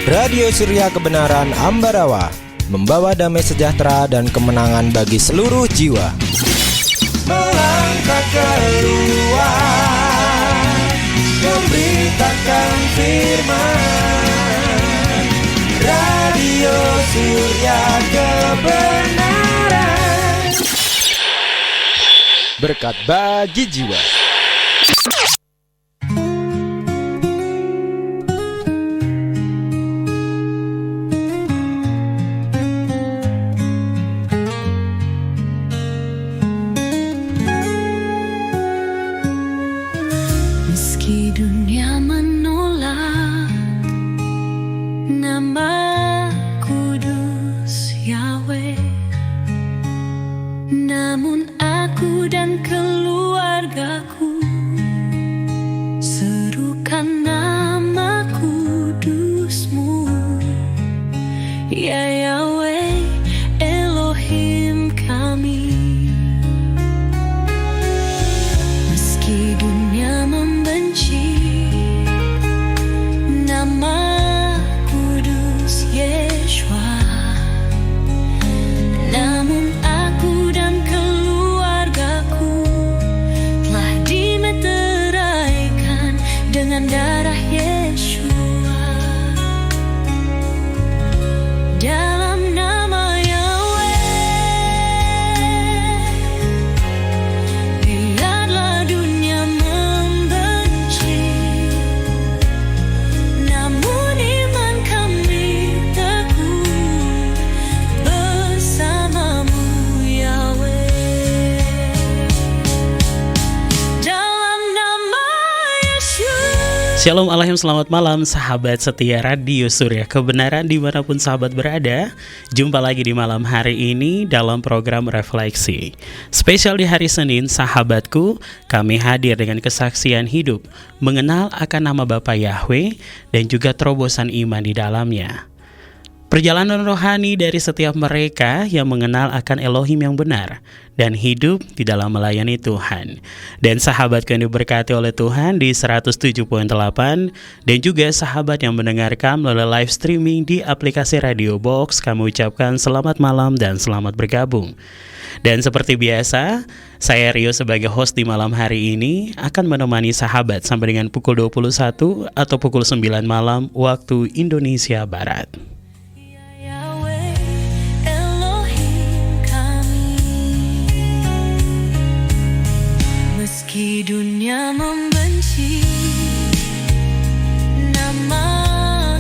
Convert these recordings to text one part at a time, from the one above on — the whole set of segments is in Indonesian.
Radio Surya Kebenaran Ambarawa, membawa damai sejahtera dan kemenangan bagi seluruh jiwa. Melangkah keluar, memberitakan firman. Radio Surya Kebenaran, berkat bagi jiwa. Meski dunia menolak nama kudus Yahweh, namun aku dan keluargaku serukan nama kudus-Mu, ya Yahweh Elohim kami. Meski dunia membenci nama kudus Yeshua, namun aku dan keluargaku telah dimeteraikan dengan darah Yeshua. Dalam nama Yahweh, biarlah dunia membenci, namun iman kami teguh bersama-Mu, Yahweh. Dalam nama Yesus. Shalom Alaikum, selamat malam sahabat setia Radio Surya Kebenaran dimanapun sahabat berada. Jumpa lagi di malam hari ini dalam program Refleksi spesial di hari Senin. Sahabatku, kami hadir dengan kesaksian hidup mengenal akan nama Bapa Yahweh dan juga terobosan iman di dalamnya. Perjalanan rohani dari setiap mereka yang mengenal akan Elohim yang benar dan hidup di dalam melayani Tuhan. Dan sahabatku yang diberkati oleh Tuhan di 107.8 dan juga sahabat yang mendengarkan melalui live streaming di aplikasi Radio Box, kami ucapkan selamat malam dan selamat bergabung. Dan seperti biasa, saya Rio sebagai host di malam hari ini akan menemani sahabat sampai dengan pukul 21 atau pukul 9 malam waktu Indonesia Barat. Yahweh Elohim kami. Meski dunia membenci nama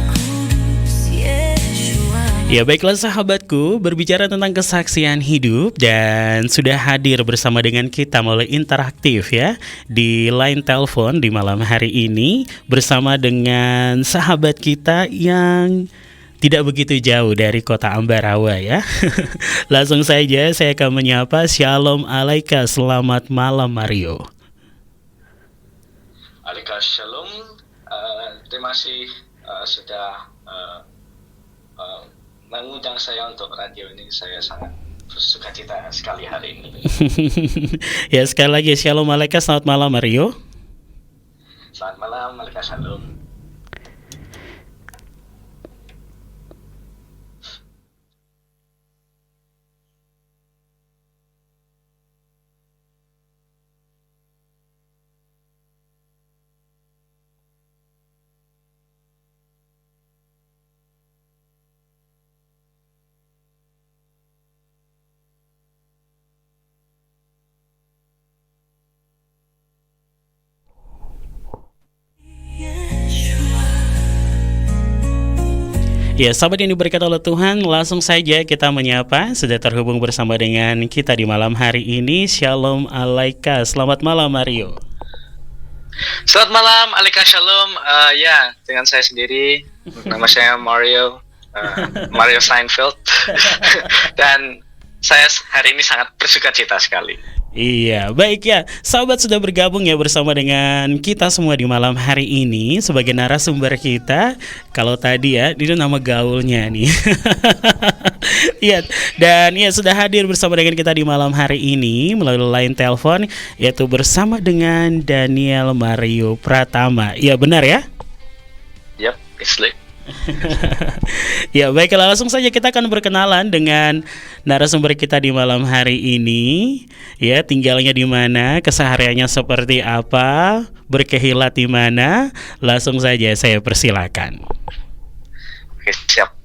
kudus Yeshua. Ya baiklah sahabatku, berbicara tentang kesaksian hidup dan sudah hadir bersama dengan kita melalui interaktif ya di line telepon di malam hari ini bersama dengan sahabat kita yang tidak begitu jauh dari kota Ambarawa ya. Langsung saja saya akan menyapa. Shalom Alaika, selamat malam Mario. Alika Shalom, terima kasih sudah mengundang saya untuk radio ini. Saya sangat bersuka cita sekali hari ini. Ya sekali lagi Shalom Alaika, selamat malam Mario. Selamat malam, Alika Shalom. Ya, sahabat yang diberkati oleh Tuhan, langsung saja kita menyapa. Sudah terhubung bersama dengan kita di malam hari ini. Shalom Alaika, selamat malam Mario. Selamat malam, Alika Shalom. Ya, dengan saya sendiri, nama saya Mario, Mario Seinfeld. Dan saya hari ini sangat bersuka cita sekali. Iya, baik ya. Sahabat sudah bergabung ya bersama dengan kita semua di malam hari ini sebagai narasumber kita. Kalau tadi ya, itu nama gaulnya nih. Iya, dan ya sudah hadir bersama dengan kita di malam hari ini melalui line telepon, yaitu bersama dengan Daniel Mario Pratama. Iya, benar ya? Yap, it's like. Ya, baiklah, langsung saja kita akan berkenalan dengan narasumber kita di malam hari ini. Ya, tinggalnya di mana, kesehariannya seperti apa, berkehilat di mana. Langsung saja saya persilakan. Oke, siap.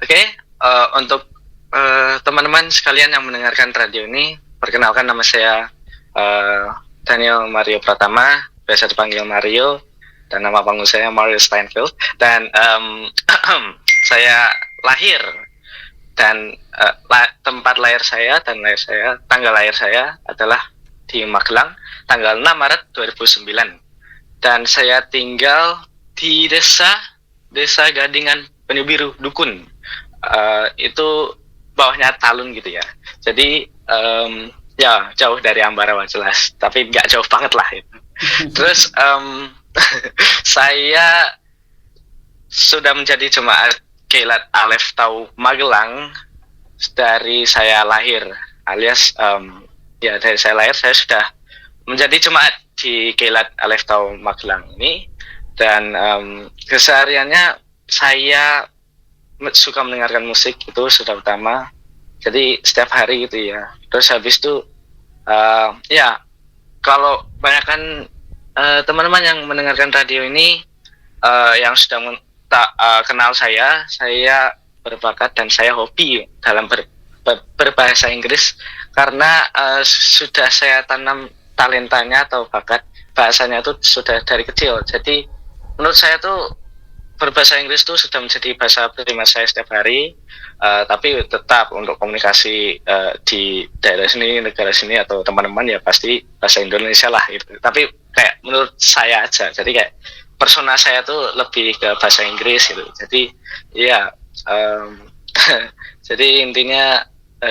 Oke, untuk teman-teman sekalian yang mendengarkan radio ini, perkenalkan nama saya Daniel Mario Pratama, biasa dipanggil Mario, dan nama panggung saya Mario Steinfeld. Dan saya lahir dan tempat lahir saya dan tanggal lahir saya adalah di Magelang, tanggal 6 Maret 2009. Dan saya tinggal di desa Gadingan Penyu Biru Dukun, itu bawahnya Talun gitu ya. Jadi ya jauh dari Ambarawa jelas, tapi nggak jauh banget lah itu. Terus saya sudah menjadi jemaat Keilat Alef Tau Magelang dari saya lahir, alias ya dari saya lahir saya sudah menjadi jemaat di Keilat Alef Tau Magelang ini. Dan kesehariannya saya suka mendengarkan musik, itu sudah utama. Jadi setiap hari gitu ya. Terus habis itu ya kalau banyakkan teman-teman yang mendengarkan radio ini yang sudah kenal saya berbakat dan saya hobi dalam berbahasa Inggris karena sudah saya tanam talentanya atau bakat bahasanya itu sudah dari kecil. Jadi menurut saya tuh berbahasa Inggris tuh sudah menjadi bahasa prima saya setiap hari, tapi tetap untuk komunikasi di daerah sini, negara sini atau teman-teman ya pasti bahasa Indonesia lah gitu. Tapi kayak menurut saya aja, jadi kayak persona saya tuh lebih ke bahasa Inggris gitu. Jadi ya jadi intinya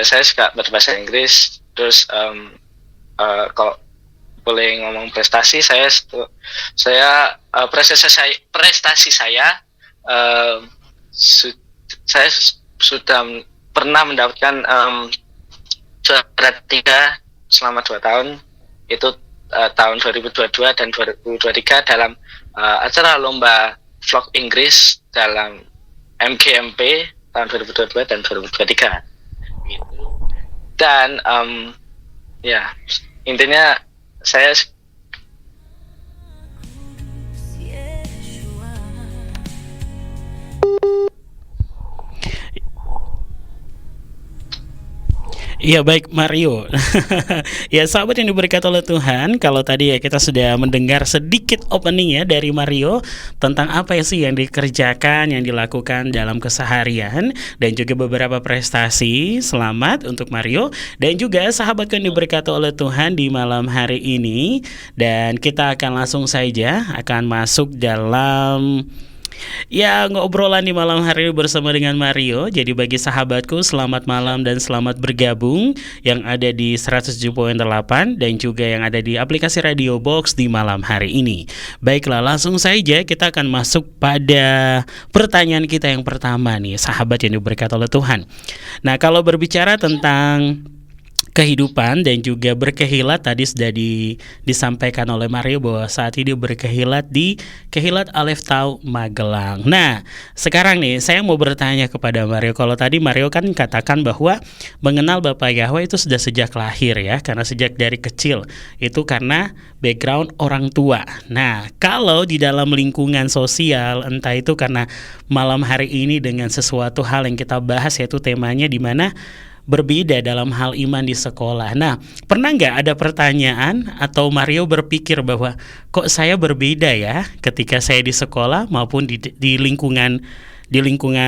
saya suka berbahasa Inggris. Terus kalau boleh ngomong prestasi, saya prestasi saya saya sudah pernah mendapatkan juara 3 selama 2 tahun, itu tahun 2022 dan 2023 dalam acara lomba vlog Inggris dalam MGMP tahun 2022 dan 2023 gitu. Dan ya intinya saya Iya, baik Mario. Ya, sahabat yang diberkati oleh Tuhan, kalau tadi ya kita sudah mendengar sedikit opening ya dari Mario tentang apa sih yang dikerjakan, yang dilakukan dalam keseharian, dan juga beberapa prestasi. Selamat untuk Mario dan juga sahabat yang diberkati oleh Tuhan di malam hari ini. Dan kita akan langsung saja akan masuk dalam ya ngobrolan di malam hari ini bersama dengan Mario. Jadi bagi sahabatku, selamat malam dan selamat bergabung yang ada di 107.8 dan juga yang ada di aplikasi Radio Box di malam hari ini. Baiklah, langsung saja kita akan masuk pada pertanyaan kita yang pertama nih, sahabat yang diberkati oleh Tuhan. Nah, kalau berbicara tentang kehidupan dan juga berkehilat, tadi sudah disampaikan oleh Mario bahwa saat ini berkehilat di Keilat Alef Tau Magelang. Nah, sekarang nih saya mau bertanya kepada Mario. Kalau tadi Mario kan katakan bahwa mengenal Bapak Yahweh itu sudah sejak lahir ya, karena sejak dari kecil itu karena background orang tua. Nah, kalau di dalam lingkungan sosial, entah itu karena malam hari ini dengan sesuatu hal yang kita bahas, yaitu temanya di mana berbeda dalam hal iman di sekolah. Nah, pernah nggak ada pertanyaan atau Mario berpikir bahwa kok saya berbeda ya ketika saya di sekolah maupun di lingkungan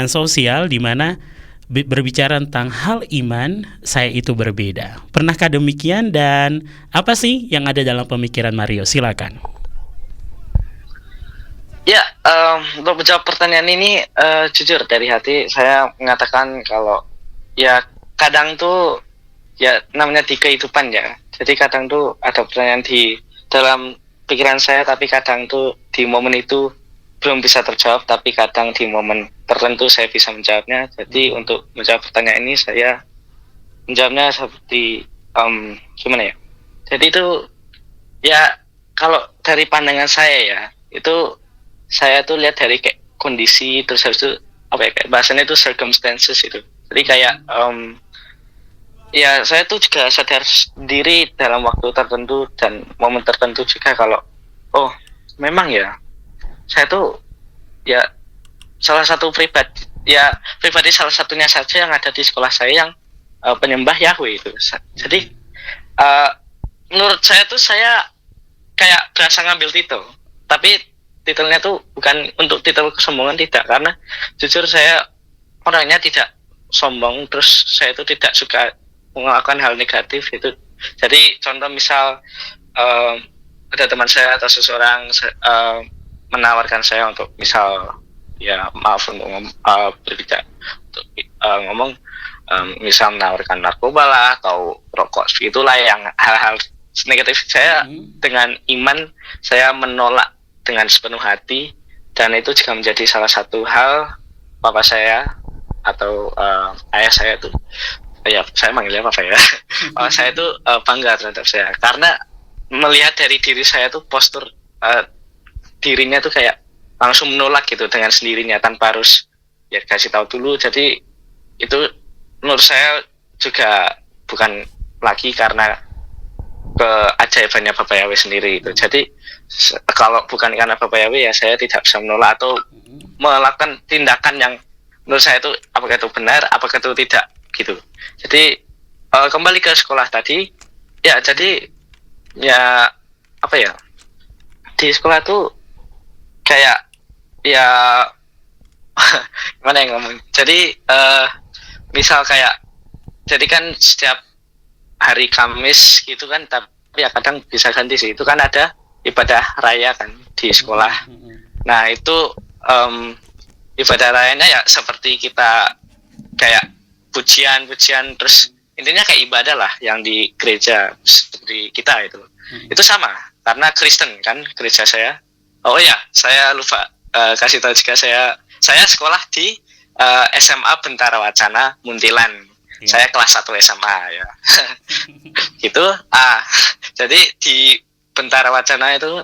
sosial di mana berbicara tentang hal iman saya itu berbeda. Pernahkah demikian dan apa sih yang ada dalam pemikiran Mario? Silakan. Ya, untuk menjawab pertanyaan ini jujur dari hati saya mengatakan kalau ya kadang tuh ya namanya di kehidupan ya. Jadi kadang tuh ada pertanyaan di dalam pikiran saya, tapi kadang tuh di momen itu belum bisa terjawab, tapi kadang di momen tertentu saya bisa menjawabnya. Jadi untuk menjawab pertanyaan ini saya menjawabnya seperti gimana ya? Jadi itu ya kalau dari pandangan saya ya, itu saya tuh lihat dari kayak kondisi, terus habis itu apa ya, kayak bahasanya itu circumstances itu. Jadi kayak ya saya tuh juga sadar diri dalam waktu tertentu dan momen tertentu juga kalau oh memang ya saya tuh ya salah satu pribadi salah satunya saja yang ada di sekolah saya yang penyembah Yahweh itu. Jadi menurut saya tuh saya kayak berasa ngambil titel, tapi titelnya tuh bukan untuk titel kesombongan, tidak, karena jujur saya orangnya tidak sombong, terus saya itu tidak suka melakukan hal negatif itu. Jadi contoh misal ada teman saya atau seseorang menawarkan saya untuk misal ya maaf untuk berbicara untuk ngomong misal menawarkan narkoba lah atau rokok, itulah yang hal-hal negatif. Saya dengan iman saya menolak dengan sepenuh hati, dan itu juga menjadi salah satu hal papa saya atau ayah saya tuh ya saya manggilnya papa ya. Papa saya tuh bangga terhadap saya karena melihat dari diri saya tuh postur dirinya tuh kayak langsung menolak gitu dengan sendirinya tanpa harus ya kasih tahu dulu. Jadi itu menurut saya juga bukan lagi karena keajaibannya Bapak Yahweh sendiri itu. Jadi kalau bukan karena Bapak Yahweh ya saya tidak bisa menolak atau melakukan tindakan yang menurut saya itu apakah itu benar, apakah itu tidak gitu. Jadi kembali ke sekolah tadi ya, jadi ya apa ya, di sekolah tuh kayak ya gimana yang ngomong. Jadi misal kayak jadi kan setiap hari Kamis gitu kan, tapi ya kadang bisa ganti sih, itu kan ada ibadah raya kan di sekolah. Nah itu ibadah rayanya ya seperti kita kayak pujian terus intinya kayak ibadah lah yang di gereja seperti kita itu sama karena Kristen kan gereja saya. Oh ya saya lupa kasih tahu juga saya sekolah di SMA Bentara Wacana Muntilan. Saya kelas 1 SMA ya. Gitu. Jadi di Bentara Wacana itu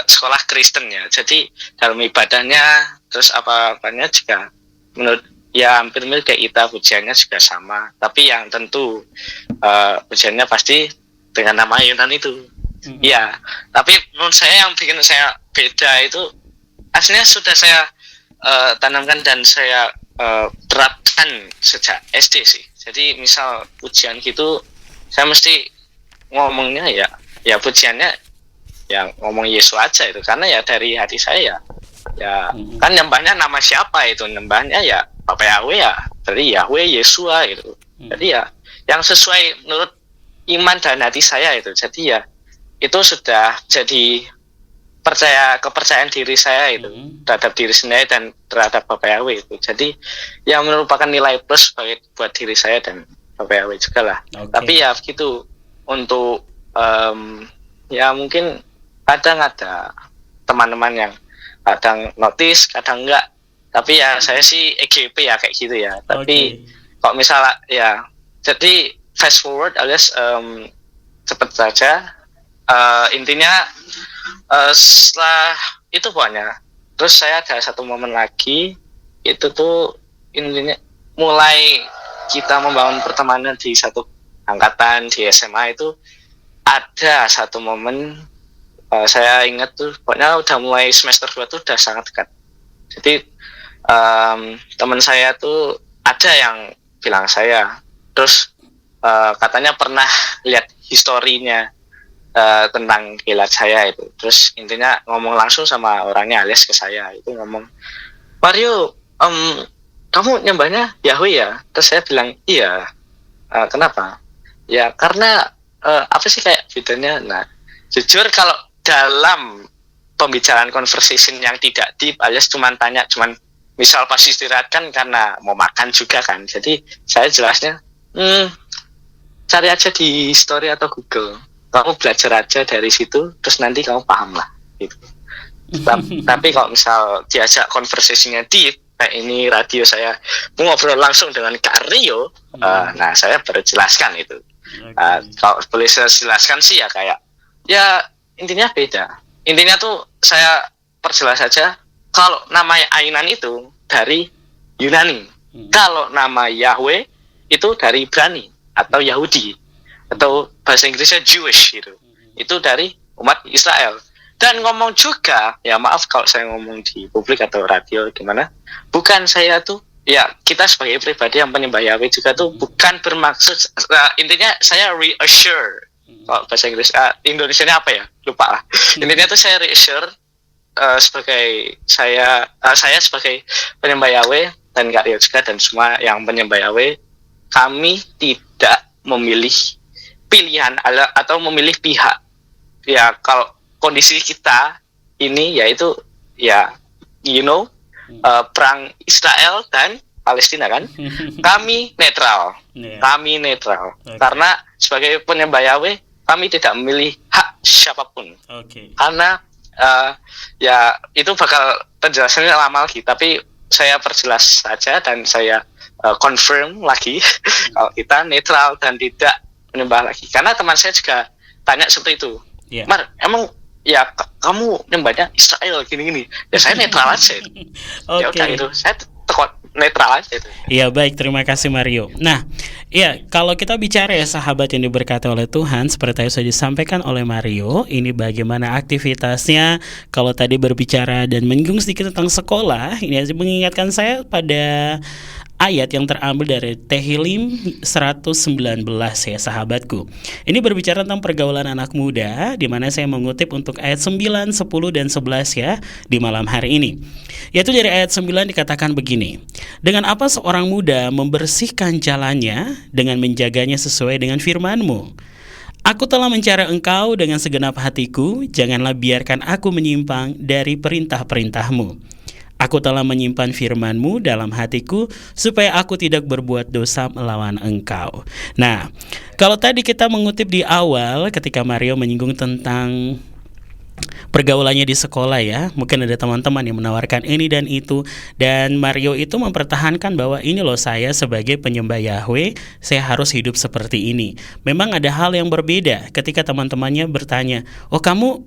sekolah Kristen ya. Jadi dalam ibadahnya terus apa-apanya juga menurut ya hampir mirip kayak kita, pujiannya juga sama. Tapi yang tentu pujiannya pasti dengan nama Yunani itu. Iya. Tapi menurut saya yang bikin saya beda itu aslinya sudah saya tanamkan dan saya terapkan sejak SD sih. Jadi misal pujian gitu saya mesti ngomongnya ya pujiannya ya ngomong Yesus aja itu, karena ya dari hati saya ya kan nyembahnya nama siapa itu, nyembahnya ya Bapak Yahweh ya, dari Yahweh Yesua gitu. Jadi ya yang sesuai menurut iman dan hati saya itu. Jadi ya itu sudah jadi kepercayaan diri saya itu terhadap diri sendiri dan terhadap Bapak Yahweh itu. Jadi yang merupakan nilai plus buat diri saya dan Bapak Yahweh juga lah. Tapi ya begitu untuk ya mungkin kadang ada teman-teman yang kadang notice kadang enggak, tapi ya saya sih EGP ya kayak gitu ya. Tapi kok misalnya ya jadi fast forward alias cepet saja, intinya setelah itu pokoknya terus saya ada satu momen lagi itu tuh intinya mulai kita membangun pertemanan di satu angkatan di SMA itu ada satu momen saya ingat tuh pokoknya udah mulai semester 2 tuh udah sangat dekat. Jadi teman saya tuh ada yang bilang saya terus katanya pernah lihat historinya tentang kilat saya itu. Terus intinya ngomong langsung sama orangnya alias ke saya itu ngomong, Mario kamu nyembahnya Yahweh ya? Terus saya bilang iya. Kenapa? Ya karena apa sih kayak bedanya. Nah jujur kalau dalam pembicaraan conversation yang tidak deep alias cuman tanya misal pas istirahat kan karena mau makan juga kan, jadi saya jelasnya cari aja di story atau Google, kamu belajar aja dari situ terus nanti kamu paham lah gitu. Tapi kalau misal diajak conversation-nya deep kayak ini radio saya mau ngobrol langsung dengan Kak Rio, nah saya baru jelaskan itu. Kalau boleh saya jelaskan sih ya kayak ya intinya beda. Intinya tuh saya perjelas saja kalau nama Ainan itu dari Yunani. Kalau nama Yahweh itu dari Ibrani atau Yahudi atau bahasa Inggrisnya Jewish gitu. Itu dari umat Israel. Dan ngomong juga, ya maaf kalau saya ngomong di publik atau radio gimana, bukan saya tuh, ya kita sebagai pribadi yang penyembah Yahweh juga tuh bukan bermaksud, intinya saya reassure, kalau bahasa Inggris, Indonesianya apa ya, lupa lah. Intinya tuh saya reassure sebagai saya sebagai penyembah Yahweh dan Kak Rio juga dan semua yang penyembah Yahweh, kami tidak memilih pilihan atau memilih pihak. Ya kalau kondisi kita ini yaitu ya perang Israel dan Palestina kan, kami netral. Kami netral. Karena sebagai penyembah Yahweh kami tidak memilih hak siapapun. Karena ya itu bakal penjelasannya lama lagi, tapi saya perjelas saja dan saya confirm lagi kalau kita netral dan tidak menyembah lagi. Karena teman saya juga tanya seperti itu. Mar, emang ya kamu nyembahnya Israel gini-gini? Ya saya netral aja. Ya udah itu, saya netral aja itu. Iya, baik, terima kasih Mario. Nah, ya kalau kita bicara ya sahabat yang diberkati oleh Tuhan, seperti yang sudah disampaikan oleh Mario, ini bagaimana aktivitasnya. Kalau tadi berbicara dan menyinggung sedikit tentang sekolah, ini mengingatkan saya pada ayat yang terambil dari Tehillim 119 ya sahabatku. Ini berbicara tentang pergaulan anak muda, di mana saya mengutip untuk ayat 9, 10, dan 11 ya di malam hari ini. Yaitu dari ayat 9 dikatakan begini: dengan apa seorang muda membersihkan jalannya dengan menjaganya sesuai dengan firman-Mu. Aku telah mencari engkau dengan segenap hatiku, janganlah biarkan aku menyimpang dari perintah-perintah-Mu. Aku telah menyimpan firman-Mu dalam hatiku supaya aku tidak berbuat dosa melawan engkau. Nah, kalau tadi kita mengutip di awal ketika Mario menyinggung tentang pergaulannya di sekolah ya, mungkin ada teman-teman yang menawarkan ini dan itu, dan Mario itu mempertahankan bahwa ini loh, saya sebagai penyembah Yahweh, saya harus hidup seperti ini. Memang ada hal yang berbeda ketika teman-temannya bertanya, oh kamu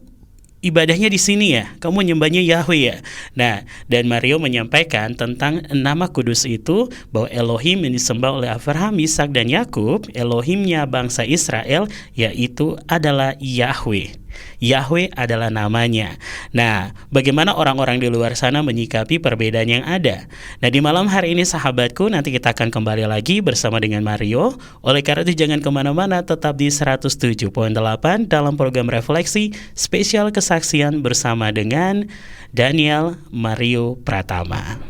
ibadahnya di sini ya, kamu nyembahnya Yahweh ya. Nah, dan Mario menyampaikan tentang nama kudus itu, bahwa Elohim yang disembah oleh Abraham, Ishak, dan Yakub, Elohimnya bangsa Israel, yaitu adalah Yahweh. Yahweh adalah namanya. Nah, bagaimana orang-orang di luar sana menyikapi perbedaan yang ada? Nah, di malam hari ini sahabatku, nanti kita akan kembali lagi bersama dengan Mario. Oleh karena itu jangan kemana-mana, tetap di 107.8 dalam program Refleksi Spesial Kesaksian bersama dengan Daniel Mario Pratama.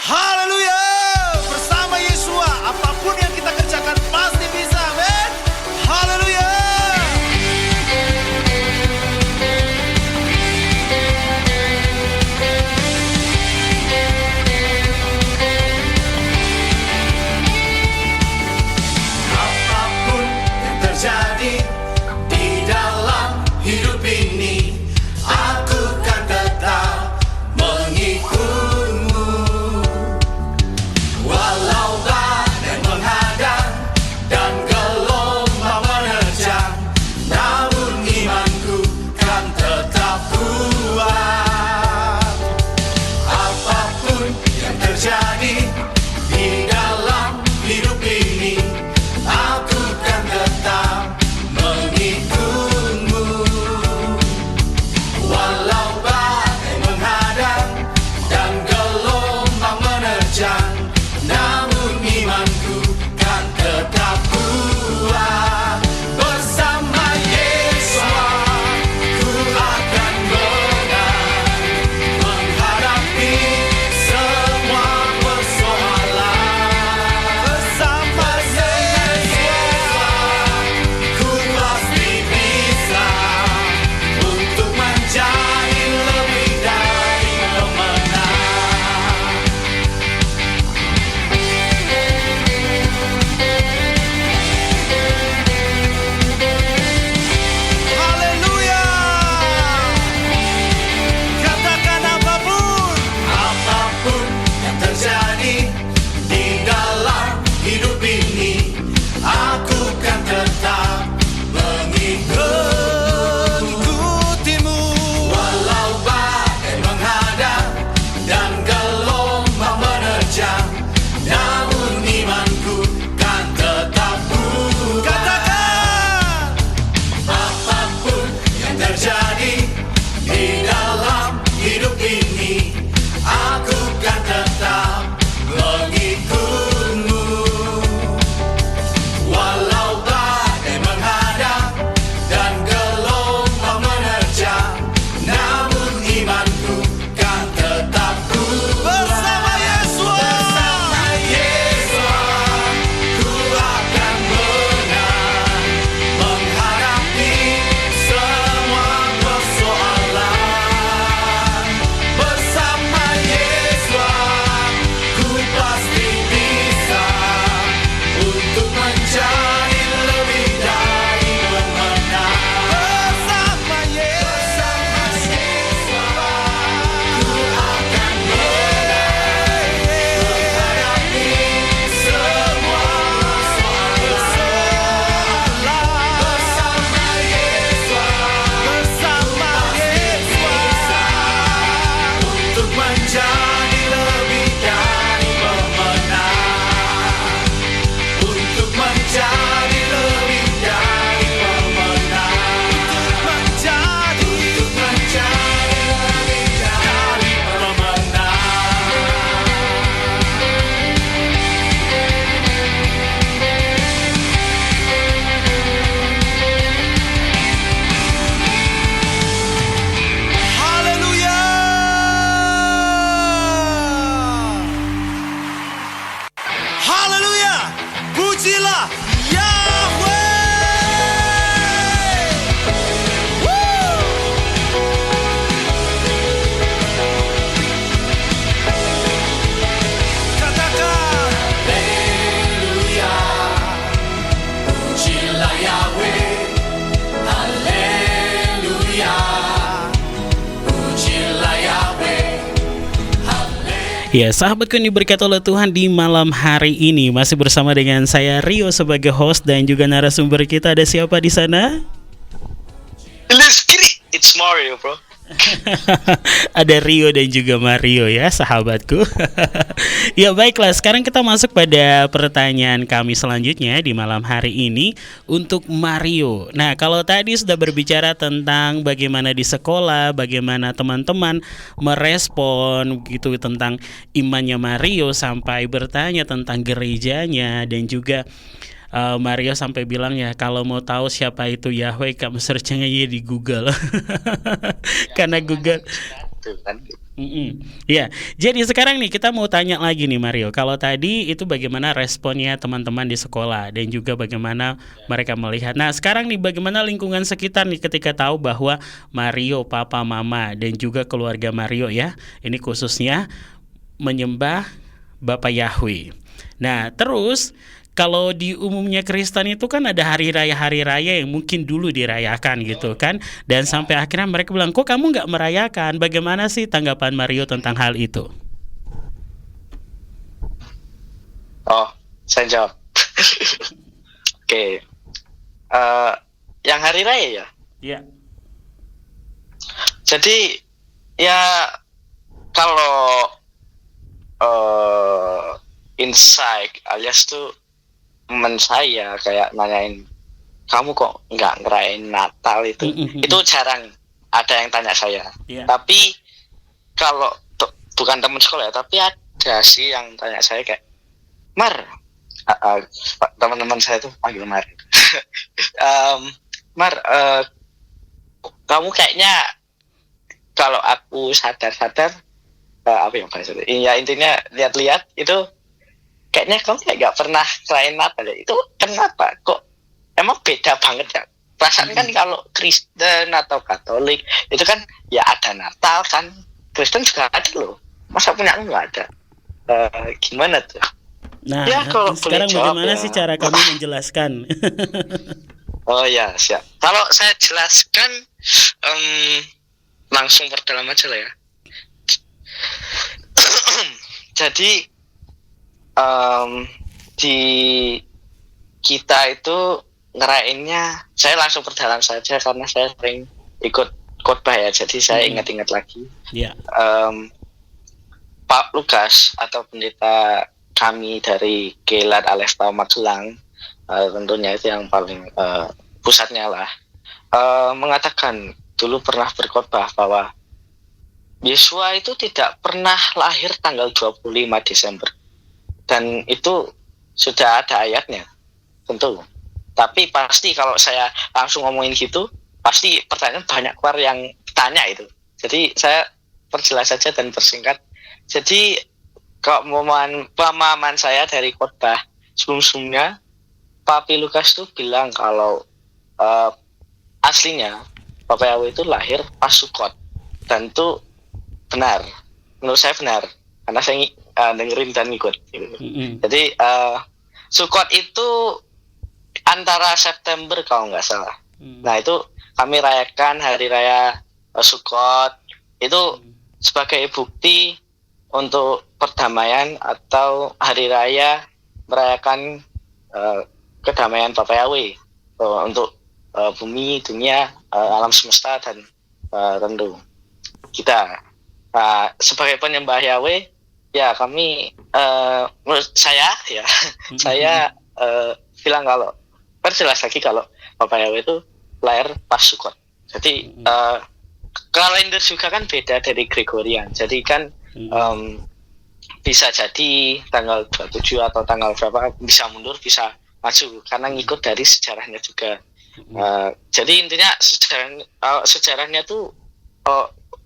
Haleluya! Bersama Yesua, apapun yang kita kerjakan pasti bisa, men. Haleluya! Apapun yang terjadi di dalam hidup ini, aku kan tetap mengikut. Walau badai menghadang dan gelombang menerjang, namun imanku kan tetap kuat. Apapun yang terjadi di dalam hidup ini, aku kan tetap mengikutmu. Walau badai menghadang dan gelombang menerjang, namun imanku kan tetap kuat. Bersama Yesua ku akan menang, menghadapi semua persoalan. Ya, sahabatku yang diberkati oleh Tuhan, di malam hari ini masih bersama dengan saya Rio sebagai host dan juga narasumber kita. Ada siapa di sana? Let's get it. It's Mario, bro. Ada Rio dan juga Mario ya, sahabatku. Ya baiklah, sekarang kita masuk pada pertanyaan kami selanjutnya di malam hari ini untuk Mario. Nah, kalau tadi sudah berbicara tentang bagaimana di sekolah, bagaimana teman-teman merespon gitu tentang imannya Mario, sampai bertanya tentang gerejanya, dan juga Mario sampai bilang ya, kalau mau tahu siapa itu Yahweh, kamu searching aja di Google. Karena Google. Tuh kan. Ya, jadi sekarang nih kita mau tanya lagi nih Mario. Kalau tadi itu bagaimana responnya teman-teman di sekolah dan juga bagaimana mereka melihat. Nah, sekarang nih bagaimana lingkungan sekitar nih ketika tahu bahwa Mario, papa, mama dan juga keluarga Mario ya, ini khususnya menyembah Bapak Yahweh. Nah, terus kalau di umumnya Kristen itu kan ada hari raya yang mungkin dulu dirayakan gitu kan. Dan sampai akhirnya mereka bilang, kok kamu gak merayakan? Bagaimana sih tanggapan Mario tentang hal itu? Oh, saya jawab. Oke. Yang hari raya ya? Iya. Jadi ya kalau insight alias tuh temen saya kayak nanyain, kamu kok nggak ngerayain Natal itu jarang ada yang tanya saya. Tapi kalau bukan teman sekolah ya, tapi ada sih yang tanya saya kayak, Mar, teman-teman saya tuh panggil Mar. Mar, kamu kayaknya kalau aku sadar-sadar apa yang bahasa ya, intinya lihat-lihat itu kayaknya kamu kayak gak pernah ngerayain Natal ya. Itu kenapa? Kok emang beda banget ya? Perasaan kan kalau Kristen atau Katolik itu kan ya ada Natal kan. Kristen juga ada loh. Masa punya aku gak ada? Gimana tuh? Nah, ya, kalau sekarang bagaimana ya, sih cara kamu menjelaskan? Oh ya, siap. Kalau saya jelaskan langsung perdalam aja lah ya. Jadi di kita itu ngerayainnya, saya langsung perdalam saja karena saya sering ikut khotbah ya, jadi saya ingat-ingat lagi. Pak Lukas atau pendeta kami dari Gelat Alefta Magelang, tentunya itu yang paling pusatnya lah, mengatakan dulu pernah berkhotbah bahwa Yesua itu tidak pernah lahir tanggal 25 Desember. Dan itu sudah ada ayatnya, tentu. Tapi pasti kalau saya langsung ngomongin gitu, pasti pertanyaan banyak keluar yang tanya itu. Jadi saya perjelas saja dan persingkat. Jadi kalau pemahaman saya dari khotbah sebelum-sebelumnya, Pak Lukas tuh bilang kalau aslinya Bapak Yahweh itu lahir pas Sukot. Dan itu benar, menurut saya benar, karena saya dengerin dan ikut gitu. Jadi Sukot itu antara September kalau nggak salah. Nah itu kami rayakan hari raya Sukot itu sebagai bukti untuk perdamaian atau hari raya merayakan kedamaian Bapak Yahweh untuk bumi, dunia, alam semesta dan tentu kita sebagai penyembah Yahweh. Ya kami, menurut saya ya, saya bilang kalau perjelas lagi kalau Bapak Yahweh itu lahir pas Sukot. Jadi kalender juga kan beda dari Gregorian. Jadi kan bisa jadi tanggal 27 atau tanggal berapa, bisa mundur, bisa maju karena ngikut dari sejarahnya juga. Jadi intinya sejarahnya tuh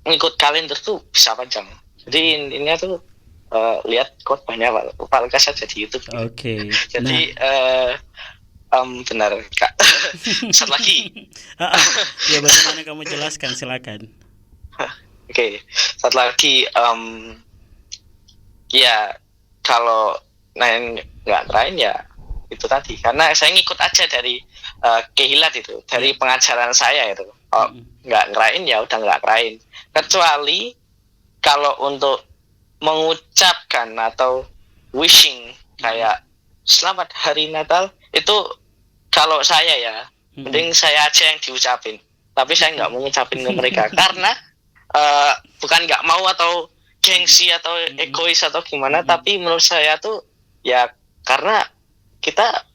ngikut kalender tuh bisa panjang. Jadi intinya tuh lihat khotbahnya Pak Lukas aja di YouTube. Oke. Jadi benar Kak. Satu lagi. Ya bagaimana kamu jelaskan, silakan. Oke, satu lagi. Ya kalau nggak ngerayain ya itu tadi, karena saya ngikut aja dari kehilat itu, dari pengajaran saya itu. Nggak ngerayain ya udah nggak ngerayain. Kecuali kalau untuk mengucapkan atau wishing kayak selamat hari Natal itu kalau saya ya mending saya aja yang diucapin, tapi saya nggak mau ngucapin ke mereka karena bukan nggak mau atau gengsi atau egois atau gimana, tapi menurut saya tuh ya karena kita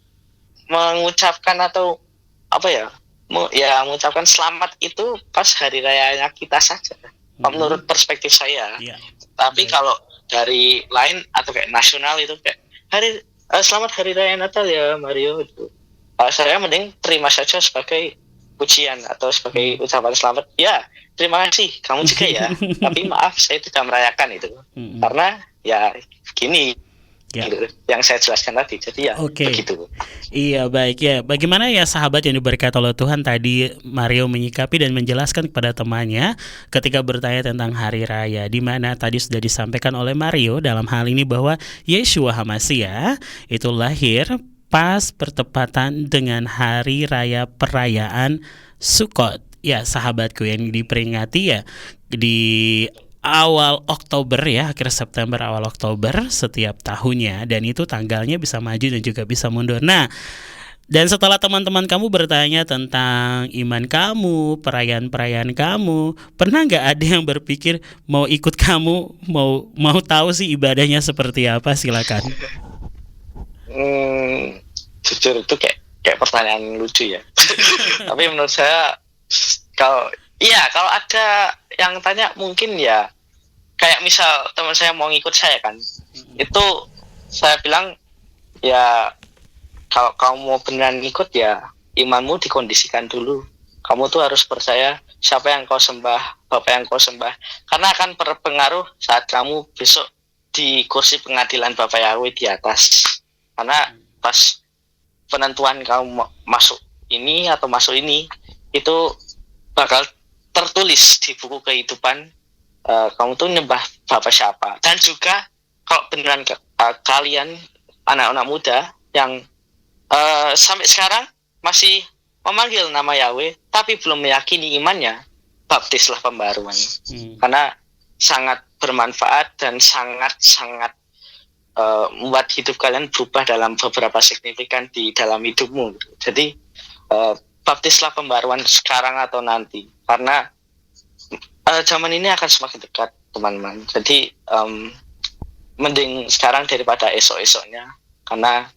mengucapkan atau apa ya mengucapkan selamat itu pas hari rayanya kita saja, menurut perspektif saya. Tapi kalau dari lain atau kayak nasional itu kayak selamat hari raya Natal ya Mario itu, saya mending terima saja sebagai pujian atau sebagai ucapan selamat. Ya, terima kasih kamu juga ya. Tapi maaf saya tidak merayakan itu. Karena ya gini gitu, yang saya jelaskan tadi. Jadi ya begitu. Iya, baik ya. Bagaimana ya sahabat yang diberkati oleh Tuhan, tadi Mario menyikapi dan menjelaskan kepada temannya ketika bertanya tentang hari raya, di mana tadi sudah disampaikan oleh Mario dalam hal ini bahwa Yeshua HaMashiach itu lahir pas bertepatan dengan hari raya perayaan Sukkot. Ya, sahabatku, yang diperingati ya di awal Oktober ya, akhir September awal Oktober setiap tahunnya, dan itu tanggalnya bisa maju dan juga bisa mundur. Nah, dan setelah teman-teman kamu bertanya tentang iman kamu, perayaan-perayaan kamu, pernah nggak ada yang berpikir mau ikut kamu, mau tahu sih ibadahnya seperti apa? Silakan. Jujur itu kayak pertanyaan lucu ya. Tapi menurut saya kalau ada yang tanya mungkin ya kayak misal teman saya mau ngikut saya kan, itu saya bilang ya kalau kamu mau beneran ngikut ya imanmu dikondisikan dulu. Kamu tuh harus percaya siapa yang kau sembah, Bapak yang kau sembah, karena akan berpengaruh saat kamu besok di kursi pengadilan Bapak Yahweh di atas. Karena pas penentuan kamu masuk ini atau masuk ini itu bakal tertulis di buku kehidupan, kamu tuh nyembah Bapak siapa. Dan juga kalau beneran kalian anak-anak muda yang sampai sekarang masih memanggil nama Yahweh tapi belum meyakini imannya, baptislah pembaruan. Karena sangat bermanfaat dan sangat membuat hidup kalian berubah dalam beberapa signifikan di dalam hidupmu. Jadi baptislah pembaruan sekarang atau nanti, karena zaman ini akan semakin dekat teman-teman. Jadi mending sekarang daripada esok-esoknya, karena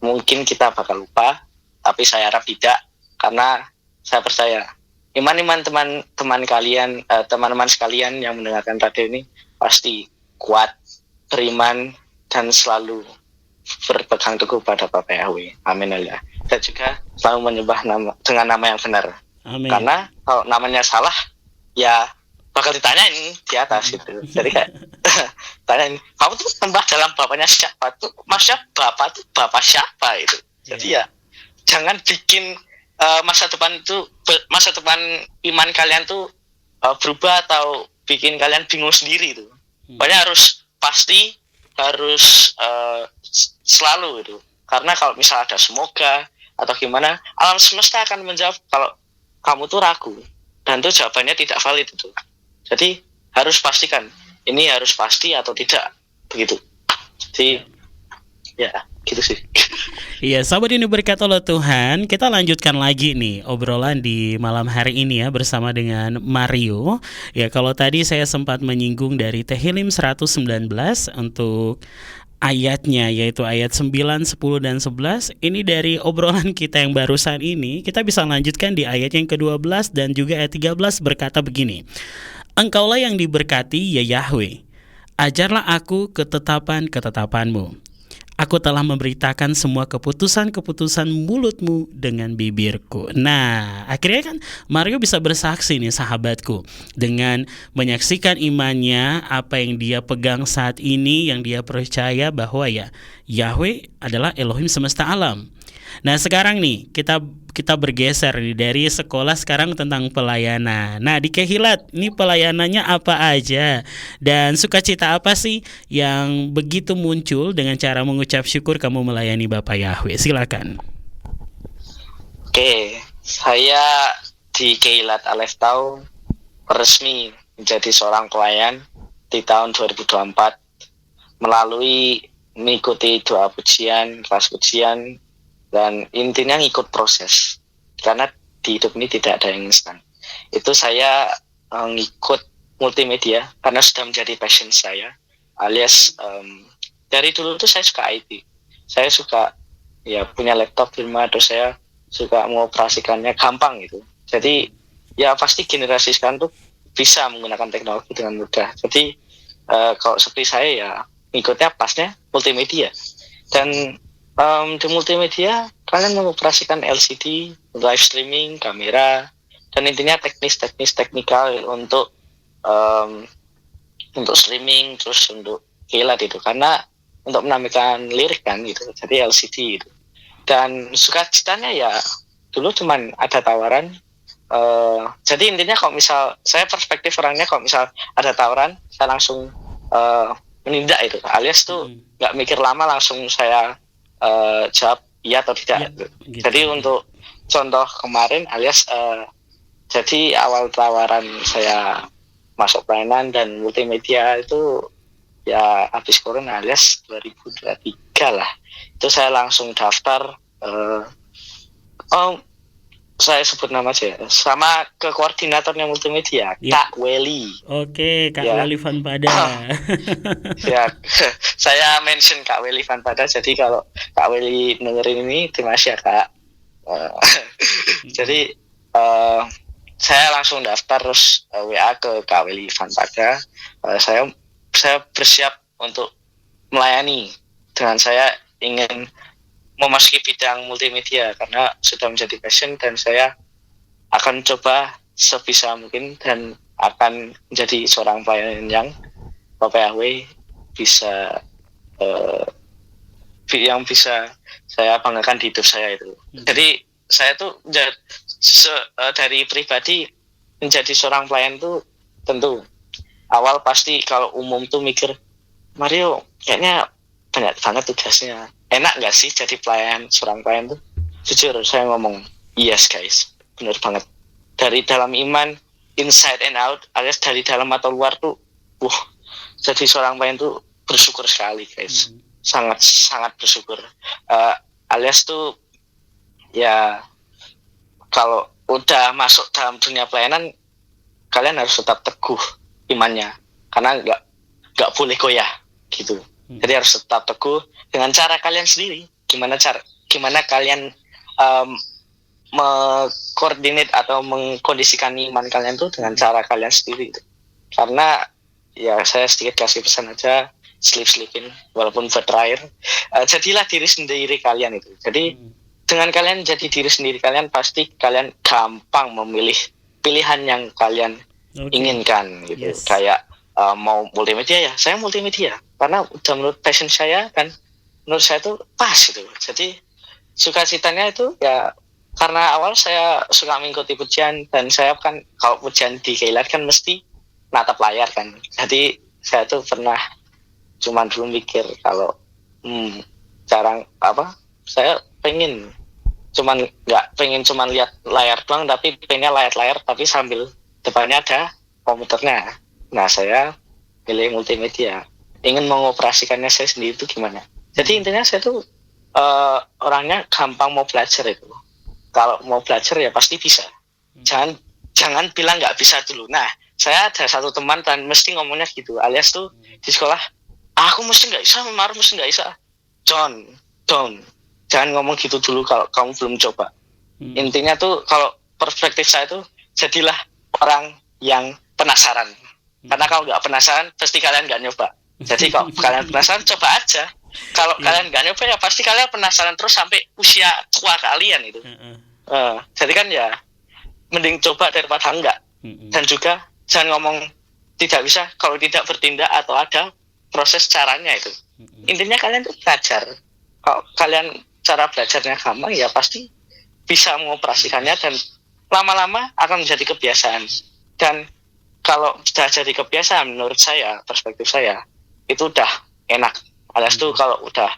mungkin kita bakal lupa, tapi saya harap tidak, karena saya percaya iman-iman teman-teman kalian, teman-teman sekalian yang mendengarkan radio ini pasti kuat, beriman, dan selalu berpegang teguh pada Bapak Yahweh. Amin ya. Dan juga selalu menyembah dengan nama yang benar. Amin. Karena kalau namanya salah, ya bakal ditanyain di atas gitu. Jadi kayak tanyain, kamu tuh sembah dalam bapaknya siapa tuh? Maksudnya bapak tuh bapak siapa itu? Jadi ya jangan bikin masa depan iman kalian tuh berubah atau bikin kalian bingung sendiri itu. Pokoknya harus pasti, harus selalu itu. Karena kalau misal ada semoga atau gimana, alam semesta akan menjawab kalau kamu tuh ragu dan tuh jawabannya tidak valid itu. Jadi harus pastikan ini harus pasti atau tidak, begitu. Jadi ya gitu sih. Iya, sahabat ini berkata oleh Tuhan, kita lanjutkan lagi nih obrolan di malam hari ini ya bersama dengan Mario. Ya, kalau tadi saya sempat menyinggung dari Tehillim 119 untuk ayatnya, yaitu ayat 9, 10, dan 11. Ini dari obrolan kita yang barusan ini, kita bisa lanjutkan di ayat yang ke-12 dan juga ayat 13 berkata begini. Engkaulah yang diberkati ya Yahweh, ajarlah aku ketetapan-ketetapanmu. Aku telah memberitakan semua keputusan-keputusan mulutmu dengan bibirku. Nah, akhirnya kan Mario bisa bersaksi nih sahabatku, dengan menyaksikan imannya, apa yang dia pegang saat ini, yang dia percaya bahwa ya Yahweh adalah Elohim semesta alam. Nah, sekarang nih kita bergeser nih dari sekolah sekarang tentang pelayanan. Nah, di Kehilat ini pelayanannya apa aja dan sukacita apa sih yang begitu muncul dengan cara mengucap syukur kamu melayani Bapak Yahweh? Silakan. Oke, saya di Kehilat Alef Tau resmi menjadi seorang pelayan di tahun 2024 melalui mengikuti doa pujian, kelas pujian, dan intinya ngikut proses. Karena di hidup ini tidak ada yang instan. Itu saya ngikut multimedia karena sudah menjadi passion saya. Alias dari dulu tuh saya suka IT. Saya suka ya punya laptop di rumah, terus saya suka mengoperasikannya gampang gitu. Jadi ya pasti generasi sekarang tuh bisa menggunakan teknologi dengan mudah. Jadi kalau seperti saya ya ngikutnya pasnya multimedia. Dan di multimedia kalian mengoperasikan LCD, live streaming, kamera, dan intinya teknis teknikal untuk streaming, terus untuk kilat itu, karena untuk menampilkan lirik kan gitu, jadi LCD itu. Dan sukacitanya ya dulu cuman ada tawaran. Jadi intinya kalau misal saya perspektif orangnya, kalau misal ada tawaran saya langsung menindak itu, alias tuh nggak mikir lama, langsung saya jawab iya atau tidak. Gitu. Jadi untuk contoh kemarin alias jadi awal tawaran saya masuk pelayanan dan multimedia itu ya habis corona alias 2023 lah. Itu saya langsung daftar saya sebut nama aja sama ke koordinatornya multimedia, Kak Weli. Oke, Kak Ya. Weli Van Pada. Ya, saya mention Kak Weli Van Pada. Jadi kalau Kak Weli dengerin ini, terima kasih ya Kak. Jadi saya langsung daftar, terus WA ke Kak Weli Van Pada. Saya bersiap untuk melayani, dengan saya ingin memasuki bidang multimedia karena sudah menjadi passion, dan saya akan coba sebisa mungkin dan akan menjadi seorang pelayan yang PPAW bisa yang bisa saya banggakan di hidup saya itu. Jadi saya tuh dari pribadi menjadi seorang pelayan tuh tentu awal pasti kalau umum tuh mikir, Mario kayaknya banyak banget tugasnya, enak gak sih jadi seorang pelayan tuh? Jujur saya ngomong yes guys, bener banget. Dari dalam iman, inside and out, alias dari dalam atau luar tuh jadi seorang pelayan tuh bersyukur sekali guys. Sangat bersyukur. Alias tuh ya kalau udah masuk dalam dunia pelayanan, kalian harus tetap teguh imannya, karena nggak boleh goyah gitu. Jadi harus tetap teguh dengan cara kalian sendiri. Gimana kalian mengkoordinat atau mengkondisikan iman kalian tuh dengan cara kalian sendiri. Karena ya saya sedikit kasih pesan aja, sleepin walaupun berterakhir. Jadilah diri sendiri kalian itu. Jadi dengan kalian jadi diri sendiri kalian, pasti kalian gampang memilih pilihan yang kalian inginkan gitu. Yes. Kayak mau multimedia ya, saya multimedia karena udah menurut passion saya, kan menurut saya tuh pas gitu. Jadi sukacitanya itu ya karena awal saya suka mengikuti pujian, dan saya kan kalau pujian di Keilat kan mesti natap layar kan. Jadi saya tuh pernah cuman dulu mikir kalau saya pengen nggak pengen cuman lihat layar doang, tapi pengennya layar tapi sambil depannya ada komputernya. Nah saya pilih multimedia, ingin mengoperasikannya saya sendiri itu gimana. Jadi intinya saya tuh orangnya gampang mau belajar itu. Kalau mau belajar ya pasti bisa. Jangan bilang nggak bisa dulu. Nah saya ada satu teman dan mesti ngomongnya gitu, alias tuh di sekolah, aku mesti nggak bisa, Maru mesti nggak bisa. John, jangan ngomong gitu dulu kalau kamu belum coba. Intinya tuh kalau perspektif saya tuh, jadilah orang yang penasaran. Karena kalau nggak penasaran, pasti kalian nggak nyoba. Jadi kalau kalian penasaran, coba aja. Kalau kalian nggak nyoba ya pasti kalian penasaran terus sampai usia tua kalian itu. Jadi kan ya mending coba daripada enggak. Dan juga jangan ngomong tidak bisa kalau tidak bertindak atau ada proses caranya itu. Intinya kalian tuh belajar. Kalau kalian cara belajarnya gampang ya pasti bisa mengoperasikannya, dan lama-lama akan menjadi kebiasaan. Dan kalau sudah jadi kebiasaan, menurut saya, perspektif saya, itu udah enak. Alias tuh kalau udah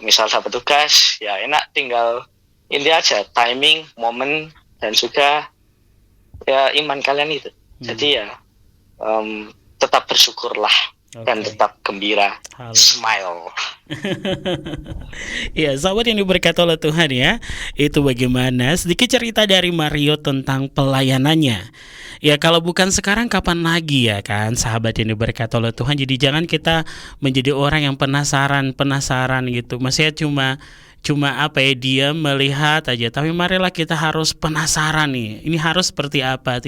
misal dapat tugas, ya enak, tinggal ini aja, timing, momen, dan juga ya iman kalian itu. Jadi ya tetap bersyukurlah dan Oke. tetap gembira, Halo. smile. Ya, sahabat yang diberkati oleh Tuhan ya. Itu bagaimana sedikit cerita dari Mario tentang pelayanannya. Ya, kalau bukan sekarang kapan lagi ya kan, sahabat yang diberkati oleh Tuhan. Jadi jangan kita menjadi orang yang penasaran gitu. Maksudnya cuma apa ya, dia melihat aja, tapi marilah kita harus penasaran nih. Ini harus seperti apa,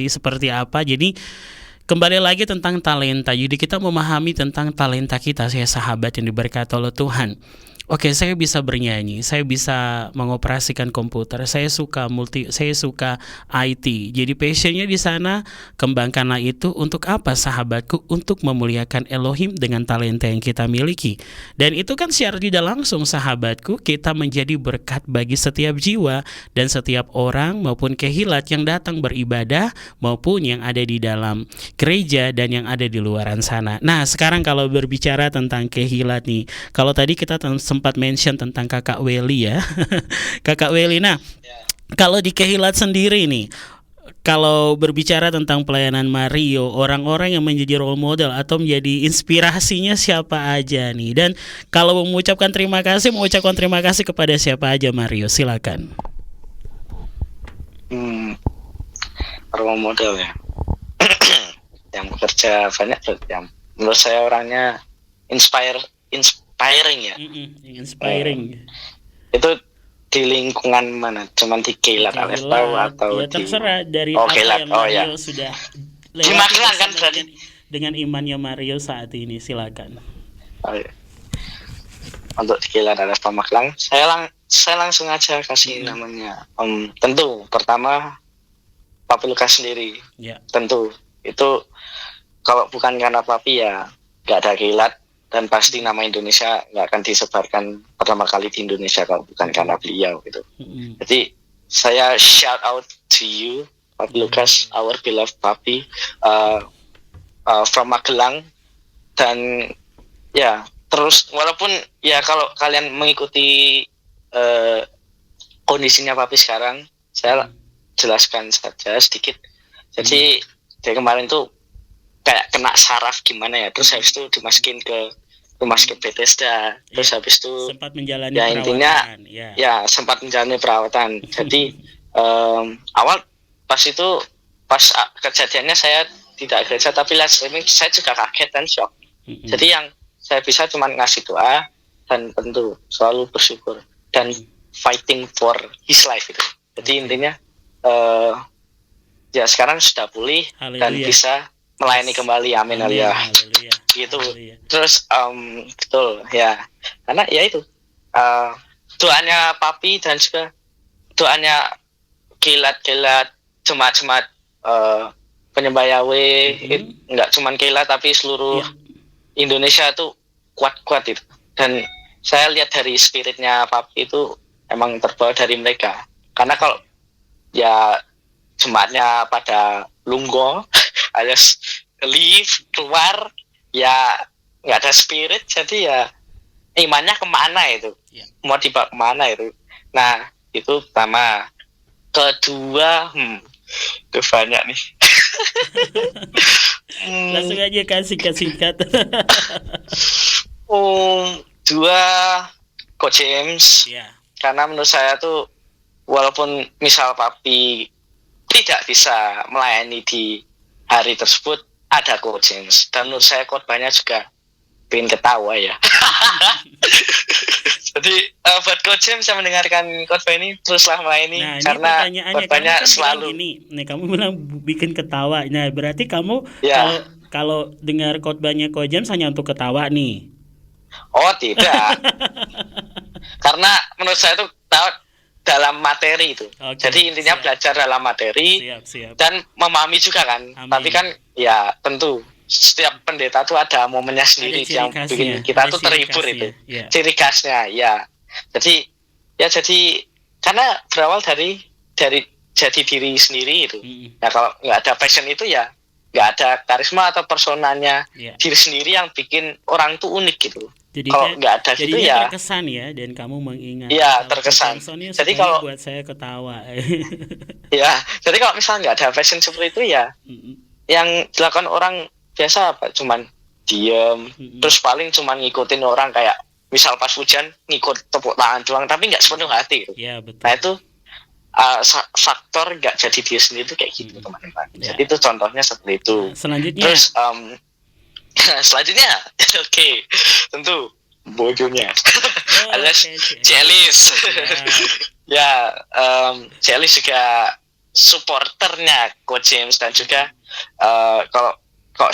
Jadi kembali lagi tentang talenta. Jadi kita memahami tentang talenta kita, saya sahabat yang diberkati oleh Tuhan. Oke, saya bisa bernyanyi, saya bisa mengoperasikan komputer, saya suka IT. Jadi passionnya di sana, kembangkanlah itu untuk apa sahabatku? Untuk memuliakan Elohim dengan talenta yang kita miliki. Dan itu kan secara tidak langsung sahabatku, kita menjadi berkat bagi setiap jiwa dan setiap orang maupun kehilat yang datang beribadah maupun yang ada di dalam gereja dan yang ada di luaran sana. Nah, sekarang kalau berbicara tentang kehilat nih, kalau tadi kita sempat mention tentang Kakak Welly ya. Kakak Welly, nah kalau di kehilat sendiri nih, kalau berbicara tentang pelayanan Mario, orang-orang yang menjadi role model atau menjadi inspirasinya siapa aja nih? Dan kalau mengucapkan terima kasih kepada siapa aja Mario? Silakan. Role model ya. Yang bekerja banyak yang menurut saya orangnya inspiring ya. Inspiring. Itu di lingkungan mana? Cuman di Kilat tahu atau ya, terserah dari Oh, apa Kilat. yang Mario Ya. sudah Di lewati Magelang kan bersama berarti. dengan imannya Mario saat ini. Silakan. Oh, iya. Untuk di Kilat Magelang, saya langsung aja kasih namanya. Tentu pertama Papi Lukas sendiri. Ya. Tentu itu kalau bukan karena Papi ya nggak ada Kilat. Dan pasti nama Indonesia nggak akan disebarkan pertama kali di Indonesia kalau bukan karena beliau gitu. Jadi saya shout out to you, Papi Lukas, our beloved Papi, from Magelang. Dan ya terus walaupun ya kalau kalian mengikuti kondisinya Papi sekarang, saya jelaskan saja sedikit. Jadi dari kemarin tuh kayak kena saraf gimana ya, terus habis itu dimasukin ke rumah sakit Bethesda, terus habis itu sempat menjalani ya intinya perawatan, ya sempat menjalani perawatan. Jadi awal pas kejadiannya saya tidak gereja tapi live streaming, saya juga kaget dan shock. Jadi yang saya bisa cuma ngasih doa dan tentu selalu bersyukur dan fighting for his life itu. Jadi intinya ya sekarang sudah pulih dan bisa melayani kembali, amin, haleluya. Gitu. Terus betul ya, karena ya itu doanya Papi dan juga doanya Kilat jemaat-jemaat penyembah Yahweh, nggak cuman Kilat tapi seluruh Indonesia itu kuat itu. Dan saya lihat dari spiritnya Papi itu emang terbawa dari mereka. Karena kalau ya jemaatnya pada lunggo alias leave, keluar, ya nggak ada spirit, jadi ya imannya kemana itu, mau dibawa kemana itu. Nah itu pertama. Kedua itu banyak nih. Langsung aja kasih singkat. Dua Coach James, karena menurut saya tuh walaupun misal Papi tidak bisa melayani di hari tersebut, ada Coach James. Dan menurut saya khotbahnya juga bikin ketawa ya. Jadi buat Coach James yang mendengarkan khotbah ini, teruslah melayani. Nah, karena khotbahnya kan selalu ini kamu bilang bikin ketawa. Nah berarti kamu kalau dengar khotbahnya Coach James hanya untuk ketawa nih? Oh tidak. Karena menurut saya itu dalam materi itu. Jadi intinya belajar dalam materi. Siap. Dan memahami juga kan. Amin. Tapi kan ya tentu setiap pendeta tuh ada momennya sendiri yang bikin kita tuh terhibur itu. Ciri khasnya ya. Jadi karena berawal dari jati diri sendiri itu. Nah kalau nggak ada passion itu ya nggak ada karisma atau personanya diri sendiri yang bikin orang tuh unik gitu. Jadi kalau nggak ada gitu ya terkesan ya, dan kamu mengingat. Iya terkesan. Jadi kalau buat saya ketawa. Ya jadi kalau misalnya nggak ada passion seperti itu ya, yang dilakukan orang biasa apa cuman diem, terus paling cuman ngikutin orang kayak misal pas hujan ngikut tepuk tangan doang, tapi nggak sepenuh hati gitu. Ya, betul. Nah itu faktor nggak jadi dia sendiri itu kayak gitu teman-teman. Ya. Jadi itu contohnya seperti itu. Selanjutnya. Terus selanjutnya, oke, tentu bodohnya, alias jealous. Ya, jealous juga supporternya Coach James, dan juga kalau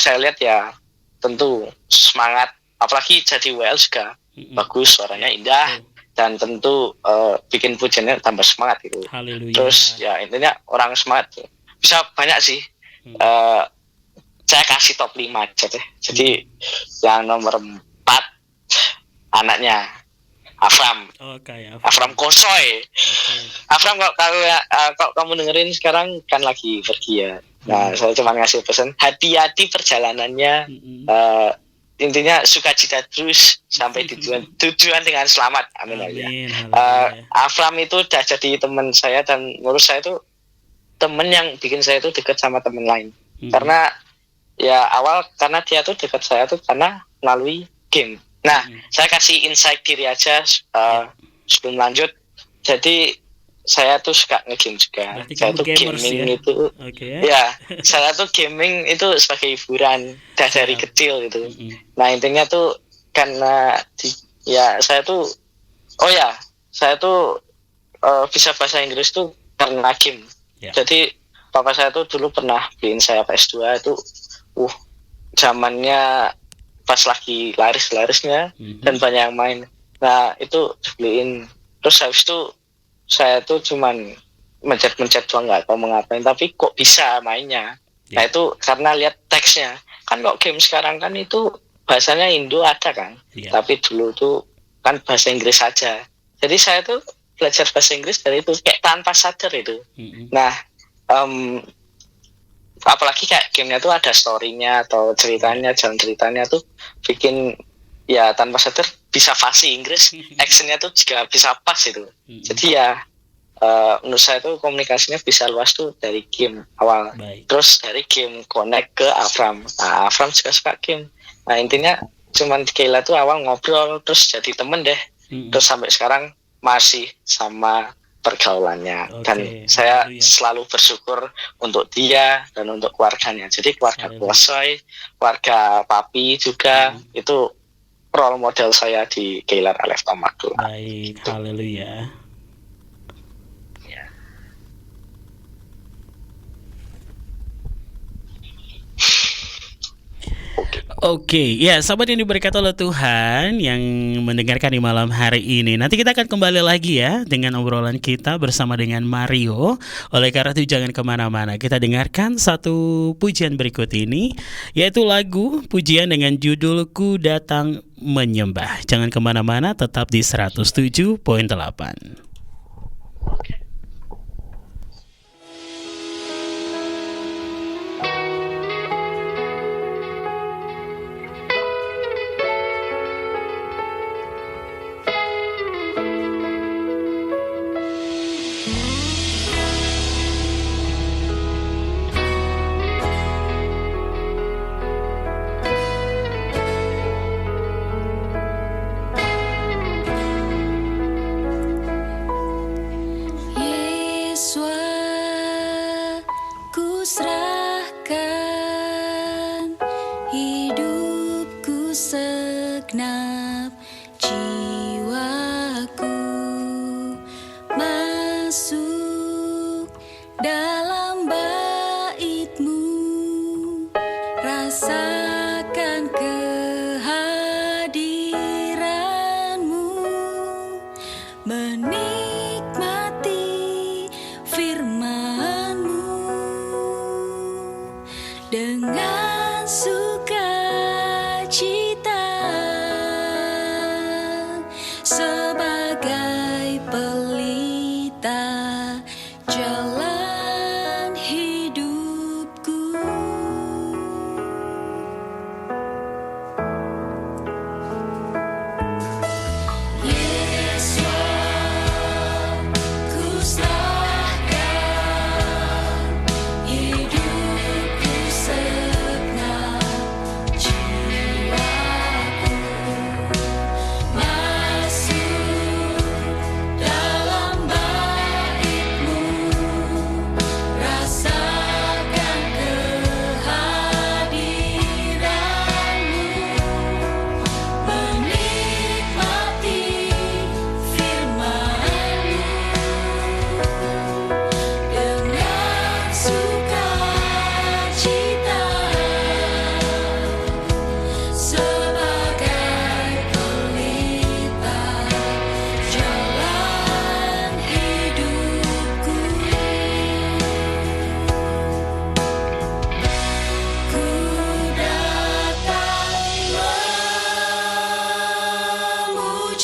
saya lihat ya tentu semangat, apalagi jadi WL juga bagus, suaranya indah, dan tentu bikin pujiannya tambah semangat gitu. Haleluya. Terus ya intinya orang semangat bisa banyak sih. Saya kasih top 5 aja deh. Jadi yang nomor 4 anaknya Afram. Afram Kosoy. Afram, kalau kamu dengerin sekarang kan lagi pergi ya. Nah, saya cuma ngasih pesan hati-hati perjalanannya. Intinya sukacita terus sampai tujuan dengan selamat. Amin. Afram itu udah jadi teman saya, dan menurut saya itu teman yang bikin saya itu dekat sama teman lain. Karena ya awal karena dia tuh dekat saya tuh karena melalui game. Nah, saya kasih insight diri aja sebelum lanjut. Jadi saya tuh suka nge-game juga. Berarti saya tuh gaming ya? Itu ya, saya tuh gaming itu sebagai hiburan dari kecil gitu. Nah, intinya tuh karena saya tuh bisa bahasa Inggris tuh karena game. Jadi papa saya tuh dulu pernah beliin saya PS2 itu zamannya pas lagi laris-larisnya dan banyak yang main. Nah, itu dibeliin. Terus habis itu saya tuh cuman mencet-mencet doang, nggak tahu mengapain, tapi kok bisa mainnya. Nah, itu karena lihat teksnya. Kan kok game sekarang kan itu bahasanya Indo ada kan. Tapi dulu tuh kan bahasa Inggris saja. Jadi saya tuh belajar bahasa Inggris dari itu kayak tanpa sadar itu. Nah, apalagi kayak gamenya tuh ada story-nya atau ceritanya, jalan ceritanya tuh bikin ya tanpa sadar bisa fasih Inggris, actionnya tuh juga bisa pas itu. Jadi ya menurut saya tuh komunikasinya bisa luas tuh dari game awal. Terus dari game connect ke Afram. Nah, Afram juga suka game. Nah, intinya cuman Keila tuh awal ngobrol terus jadi temen deh. Terus sampai sekarang masih sama pergaulannya. Dan saya selalu bersyukur untuk dia dan untuk keluarganya. Jadi keluarga Kosoy, keluarga Papi juga itu role model saya di Keilar Alef Tamakul. Baik, haleluya. Oke, ya sahabat yang diberkati oleh Tuhan yang mendengarkan di malam hari ini. Nanti kita akan kembali lagi ya dengan obrolan kita bersama dengan Mario. Oleh karena itu jangan kemana-mana, kita dengarkan satu pujian berikut ini, yaitu lagu pujian dengan judul Ku Datang Menyembah. Jangan kemana-mana, tetap di 107.8.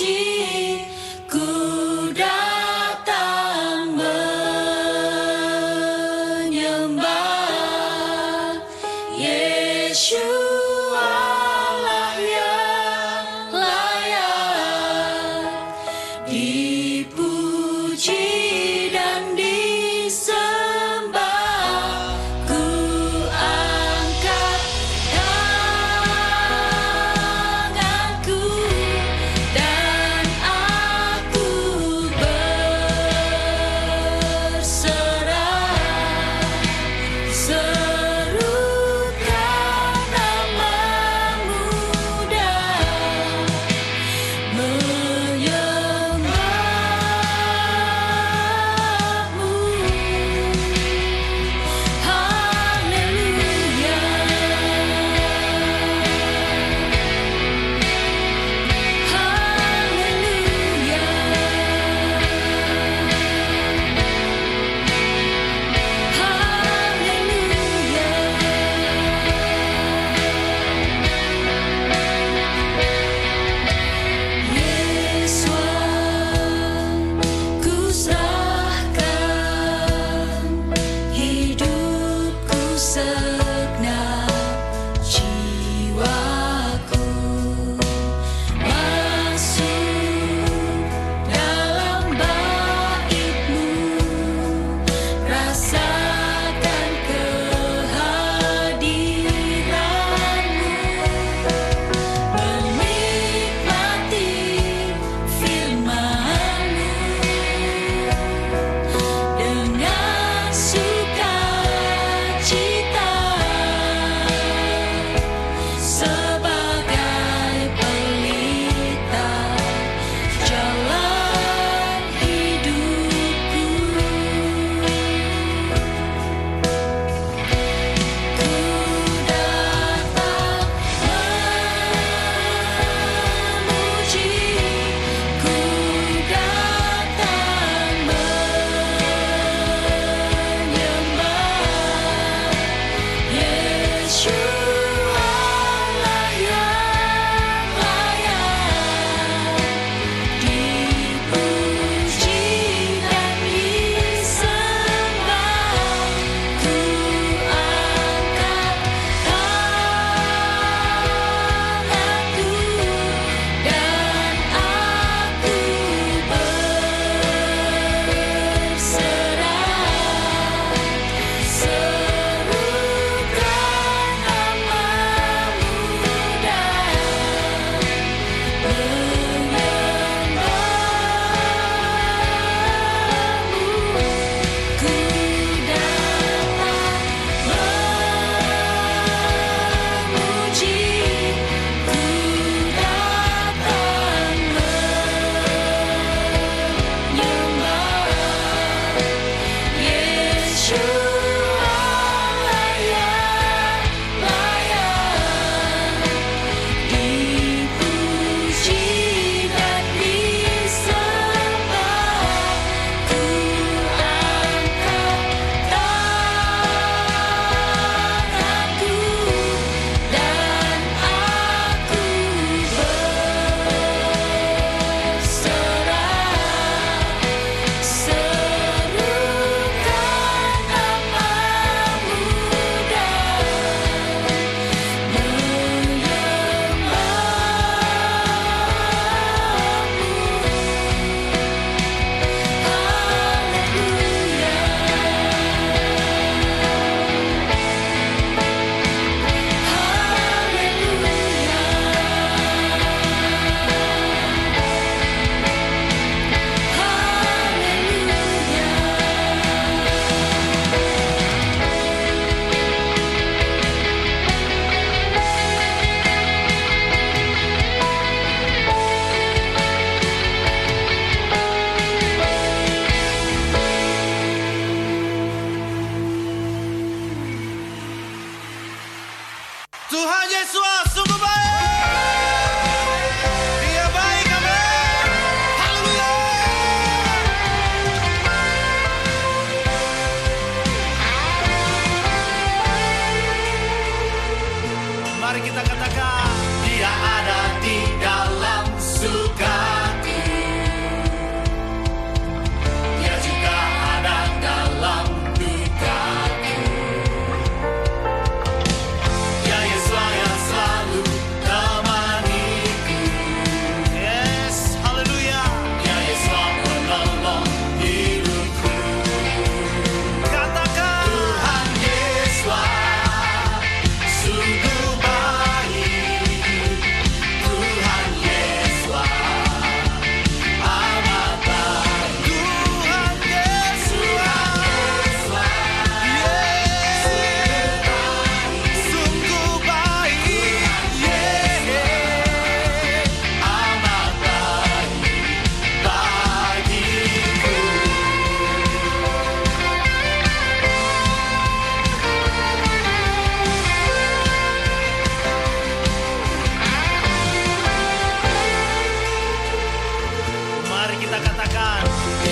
dipuji, ku datang menyembah Yeshua lah yang layak dipuji dan disembah. Ku angkat tanganku dan aku berserah, serukan namamu dan menyembah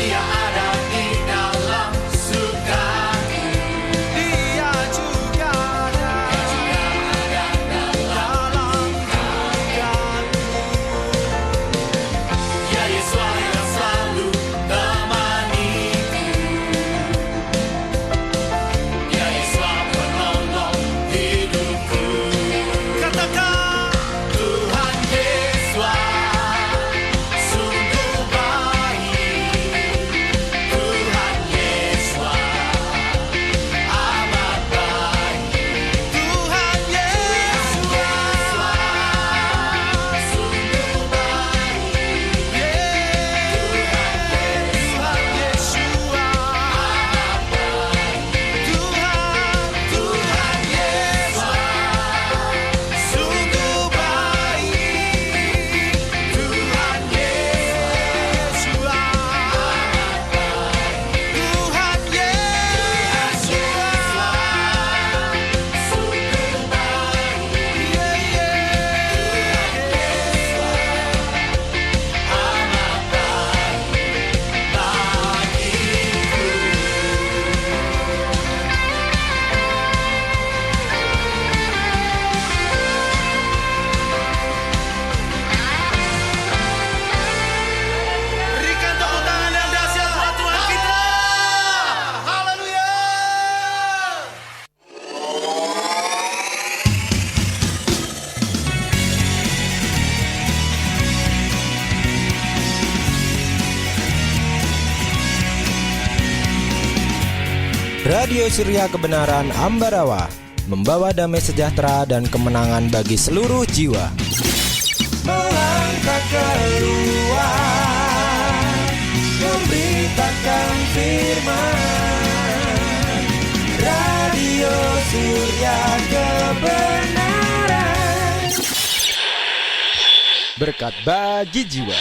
Dia ada di dalam surgaku. Dia juga ada dalam surgaku. Ya Yesus yang selalu temaniku. Ya Yesus penolong hidupku. Katakan Tuhan Yesus sungguh baik. Tuhan Yesus amat baik. Tuhan Yesus sungguh baik. Tuhan Yesus amat baik. Tuhan Yesus sungguh baik. Tuhan Yesus amat baik. Tuhan Yesus sungguh Berikan tepuk tangan yang dahsyat buat Tuhan kita. Haleluya. Radio Surya Kebenaran Ambarawa membawa damai sejahtera dan kemenangan bagi seluruh jiwa. Melangkah keluar, memberitakan firman. Radio Surya Kebenaran, berkat bagi jiwa.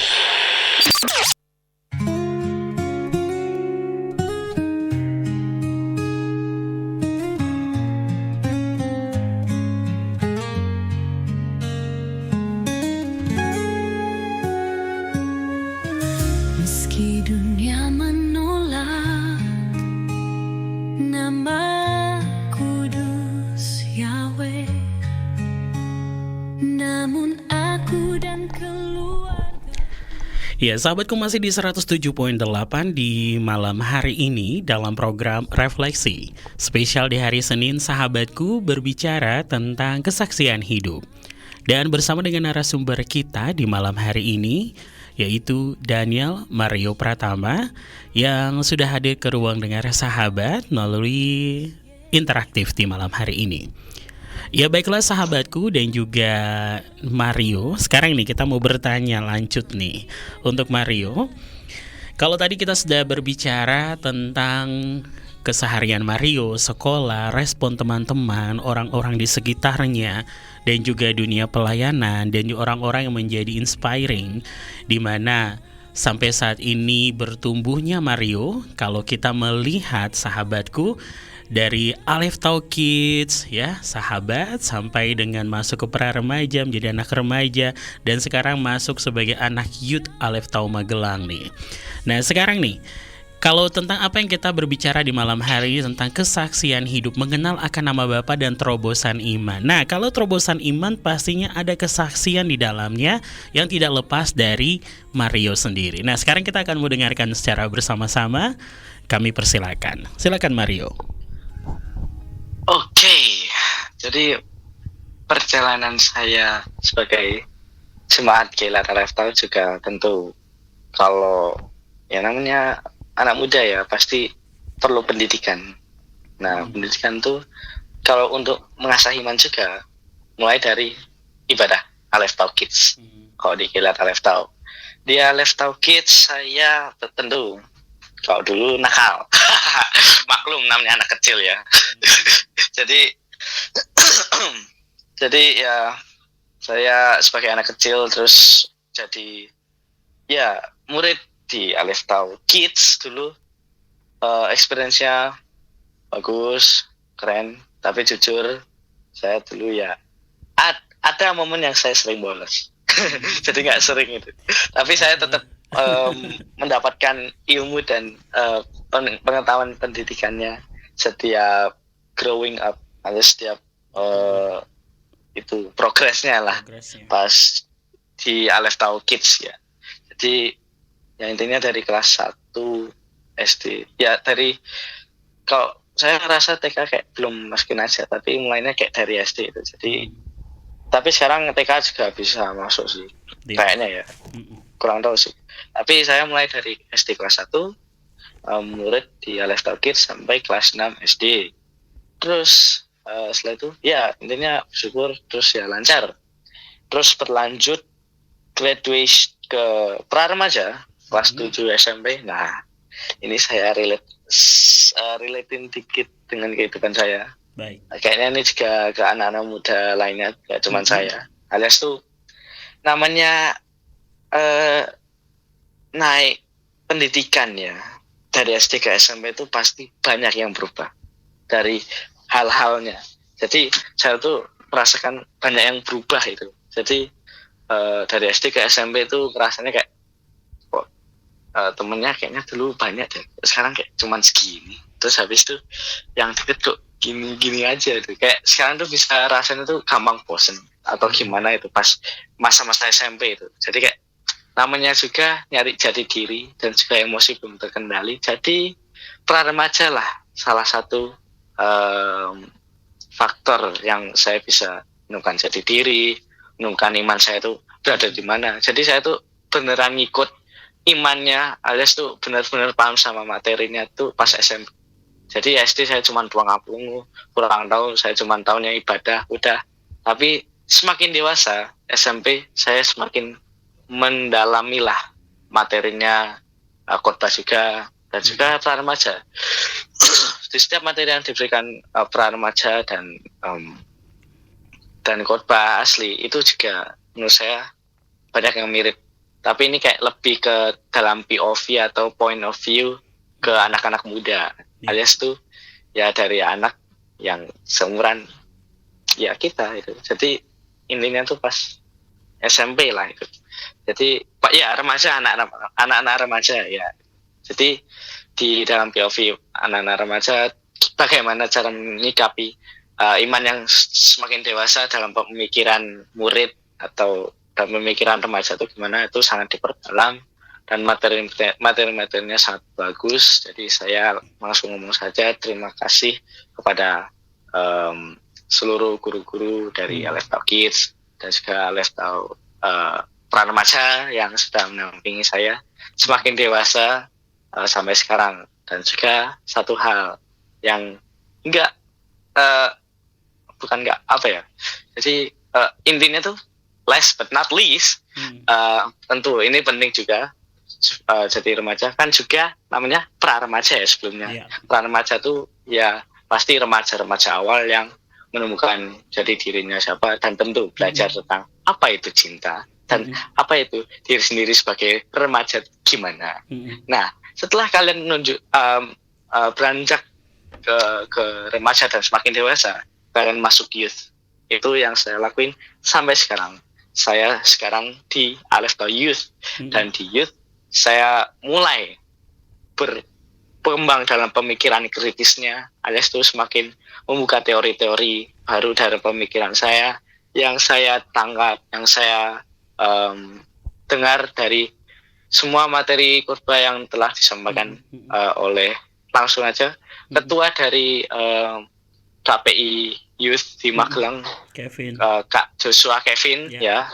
Meski dunia menolak nama kudus Yahweh, namun aku dan keluarga. Ya, sahabatku, masih di 107.8 di malam hari ini dalam program Refleksi. Spesial di hari Senin, sahabatku, berbicara tentang kesaksian hidup. Dan bersama dengan narasumber kita di malam hari ini, yaitu Daniel Mario Pratama, yang sudah hadir ke ruang dengar sahabat melalui interaktif di malam hari ini. Ya, baiklah sahabatku dan juga Mario. Sekarang nih kita mau bertanya lanjut nih untuk Mario. Kalau tadi kita sudah berbicara tentang keseharian Mario, sekolah, respon teman-teman, orang-orang di sekitarnya, dan juga dunia pelayanan, dan juga orang-orang yang menjadi inspiring, di mana sampai saat ini bertumbuhnya Mario. Kalau kita melihat sahabatku, dari Aleph Tau Kids ya, sahabat, sampai dengan masuk ke pra remaja, menjadi anak remaja, dan sekarang masuk sebagai anak youth Aleph Tau Magelang nih. Nah sekarang nih, kalau tentang apa yang kita berbicara di malam hari ini tentang kesaksian hidup, mengenal akan nama Bapa dan terobosan iman. Nah, kalau terobosan iman pastinya ada kesaksian di dalamnya yang tidak lepas dari Mario sendiri. Nah, sekarang kita akan mendengarkan secara bersama-sama. Kami persilakan. Silakan Mario. Oke, jadi perjalanan saya sebagai jemaat Kilat Aleph Tau juga tentu, kalau yang namanya anak muda ya pasti perlu pendidikan. Nah, pendidikan tuh kalau untuk mengasah iman juga mulai dari ibadah Aleph Tau Kids. Kalau di Kilat Aleph Tau, di Aleph Tau Kids saya tentu kalau dulu nakal. Maklum namanya anak kecil ya. jadi ya saya sebagai anak kecil terus jadi ya murid di Aleph Tau Kids dulu. Experience-nya bagus, keren, tapi jujur saya dulu ya ada momen yang saya sering bolos. Jadi nggak sering itu, tapi saya tetap mendapatkan ilmu dan pengetahuan pendidikannya setiap growing up, alias setiap itu progresnya lah pas di Aleph Tau Kids ya. Jadi ya intinya dari kelas 1 SD ya, dari kalau saya ngerasa TK kayak belum masukin aja, tapi mulainya kayak dari SD itu. Jadi tapi sekarang TK juga bisa masuk sih kayaknya ya, kurang tahu sih. Tapi saya mulai dari SD kelas 1 murid di Aleph Tau Kids sampai kelas 6 SD. Terus setelah itu ya intinya bersyukur, terus ya lancar. Terus berlanjut graduation ke pra-remaja kelas 7 SMP. Nah, ini saya relatein dikit dengan kehidupan saya. Baik. Kayaknya ini juga ke anak-anak muda lainnya, gak cuma saya. Alias tuh namanya naik pendidikan ya, dari SD ke SMP itu pasti banyak yang berubah dari hal-halnya. Jadi saya tuh merasakan banyak yang berubah itu. Jadi dari SD ke SMP itu rasanya kayak temennya kayaknya dulu banyak deh, sekarang kayak cuman segini. Terus habis itu yang deket kok gini-gini aja tuh. Kayak sekarang tuh bisa rasanya tuh gampang bosen atau gimana itu pas masa-masa SMP itu. Jadi kayak namanya juga nyari jati diri dan juga emosi belum terkendali. Jadi pra-remaja lah salah satu faktor yang saya bisa menemukan jati diri, menemukan iman saya tuh berada di mana. Jadi saya tuh beneran ngikut imannya, alias tuh benar-benar paham sama materinya tuh pas SMP. Jadi SD saya cuma buang apung, kurang tahu, saya cuma tahunya ibadah, udah. Tapi semakin dewasa SMP saya semakin mendalamilah materinya, khotbah juga dan juga pra-remaja. Di setiap materi yang diberikan pra-remaja dan khotbah asli itu juga menurut saya banyak yang mirip. Tapi ini kayak lebih ke dalam POV atau point of view ke anak-anak muda. Alias tuh ya dari anak yang seumuran ya kita itu. Jadi intinya tuh pas SMP lah itu. Jadi pak ya remaja, anak-anak remaja ya. Jadi di dalam POV anak-anak remaja bagaimana cara menyikapi iman yang semakin dewasa dalam pemikiran murid atau dalam pemikiran remaja itu gimana, itu sangat diperdalam dan materi-materinya sangat bagus. Jadi saya langsung ngomong saja terima kasih kepada seluruh guru-guru dari Aleph Tau Kids dan juga Aleph Tau pra-remaja yang sudah mendampingi saya semakin dewasa sampai sekarang. Dan juga satu hal yang jadi intinya tuh last but not least, tentu ini penting juga, jadi remaja kan juga namanya pra-remaja ya sebelumnya. Pra-remaja tuh ya pasti remaja-remaja awal yang menemukan jati dirinya siapa dan tentu belajar tentang apa itu cinta dan apa itu diri sendiri sebagai remaja gimana. Nah, setelah kalian beranjak ke remaja dan semakin dewasa, kalian masuk youth. Itu yang saya lakuin sampai sekarang. Saya sekarang di Aleph Tau Youth dan di youth saya mulai berkembang dalam pemikiran kritisnya, alias itu semakin membuka teori-teori baru dari pemikiran saya yang saya tangkap, yang saya dengar dari semua materi khotbah yang telah disampaikan oleh langsung aja ketua dari KPI Youth di Magelang, Kak Joshua Kevin ya,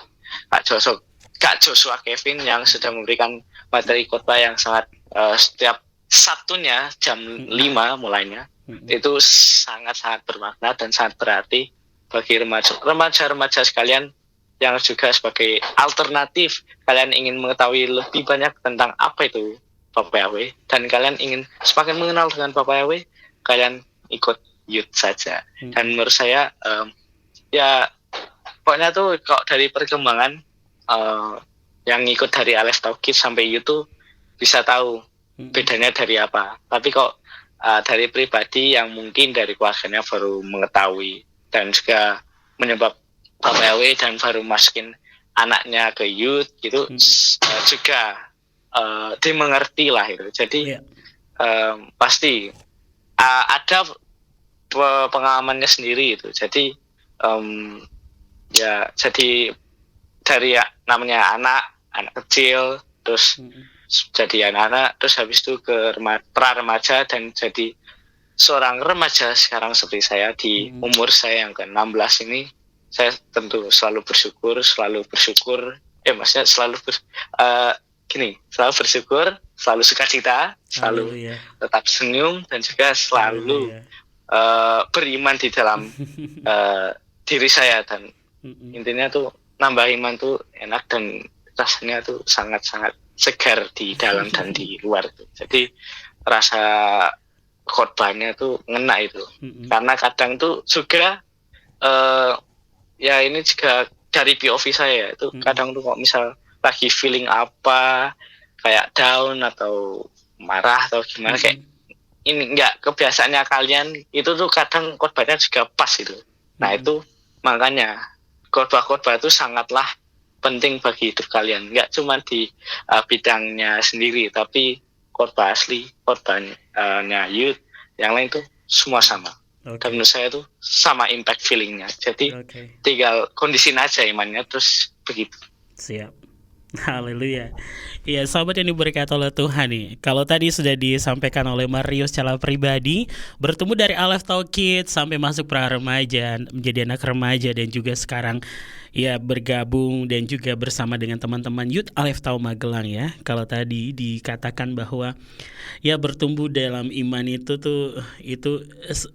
Kak Joshua Kevin yang sudah memberikan materi khotbah yang sangat setiap Sabtunya jam 5 mulainya. Itu sangat-sangat bermakna dan sangat berarti bagi remaja-remaja sekalian yang juga sebagai alternatif kalian ingin mengetahui lebih banyak tentang apa itu Bapak Yahweh dan kalian ingin semakin mengenal dengan Bapak Yahweh, kalian ikut youth saja. Dan menurut saya ya pokoknya tuh kalau dari perkembangan yang ikut dari Aleph Tau Kids sampai youth tuh bisa tahu bedanya dari apa. Tapi kok dari pribadi yang mungkin dari keluarganya baru mengetahui dan juga menyebab Bapak Yahweh dan baru masukin anaknya ke youth gitu, juga dimengerti lah itu. Jadi Iya. pasti ada pengalamannya sendiri itu. Jadi ya jadi dari namanya anak kecil, terus jadi anak-anak, terus habis itu ke pra remaja dan jadi seorang remaja sekarang seperti saya di umur saya yang ke-16 ini. Saya tentu selalu bersyukur, maksudnya selalu selalu bersyukur, selalu sukacita, selalu Haleluya. tetap senyum, dan juga selalu Haleluya. beriman di dalam diri saya. Dan intinya tuh nambah iman tuh enak dan rasanya tuh sangat-sangat segar di dalam dan di luar tuh. Jadi rasa khotbahnya tuh ngena itu. Karena kadang tuh juga ya ini juga dari POV saya itu kadang tuh kok misal lagi feeling apa, kayak down atau marah atau gimana, kayak ini enggak kebiasaannya kalian itu tuh kadang khotbahnya juga pas itu. Nah itu makanya khotbah-khotbah itu sangatlah penting bagi hidup kalian, enggak cuma di bidangnya sendiri, tapi khotbah asli, khotbahnya youth yang lain tuh semua sama. Dan menurut saya tuh sama impact feelingnya. Jadi tinggal kondisiin aja imannya, terus begitu. Siap. Haleluya. Iya, sahabat yang diberkati oleh Tuhan nih. Kalau tadi sudah disampaikan oleh Mario secara pribadi, bertemu dari Aleph Tau Kids sampai masuk pra remaja, menjadi anak remaja, dan juga sekarang ya bergabung dan juga bersama dengan teman-teman Youth Aleph Tau Magelang ya. Kalau tadi dikatakan bahwa ya bertumbuh dalam iman itu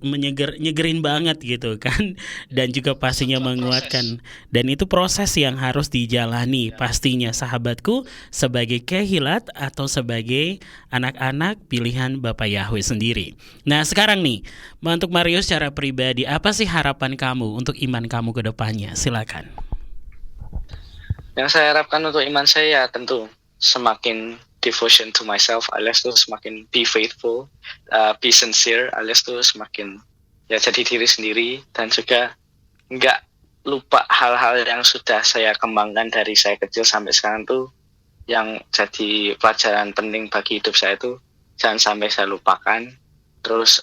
nyegerin banget gitu kan, dan juga pastinya menguatkan, dan itu proses yang harus dijalani pastinya sahabatku, sebagai kehilat atau sebagai anak-anak pilihan Bapak Yahweh sendiri. Nah sekarang nih, untuk Mario secara pribadi, apa sih harapan kamu untuk iman kamu ke depannya? Silakan. Yang saya harapkan untuk iman saya tentu semakin devotion to myself, alias tuh semakin be faithful, be sincere, alias tuh semakin ya jadi diri sendiri, dan juga nggak lupa hal-hal yang sudah saya kembangkan dari saya kecil sampai sekarang tuh, yang jadi pelajaran penting bagi hidup saya tuh jangan sampai saya lupakan. Terus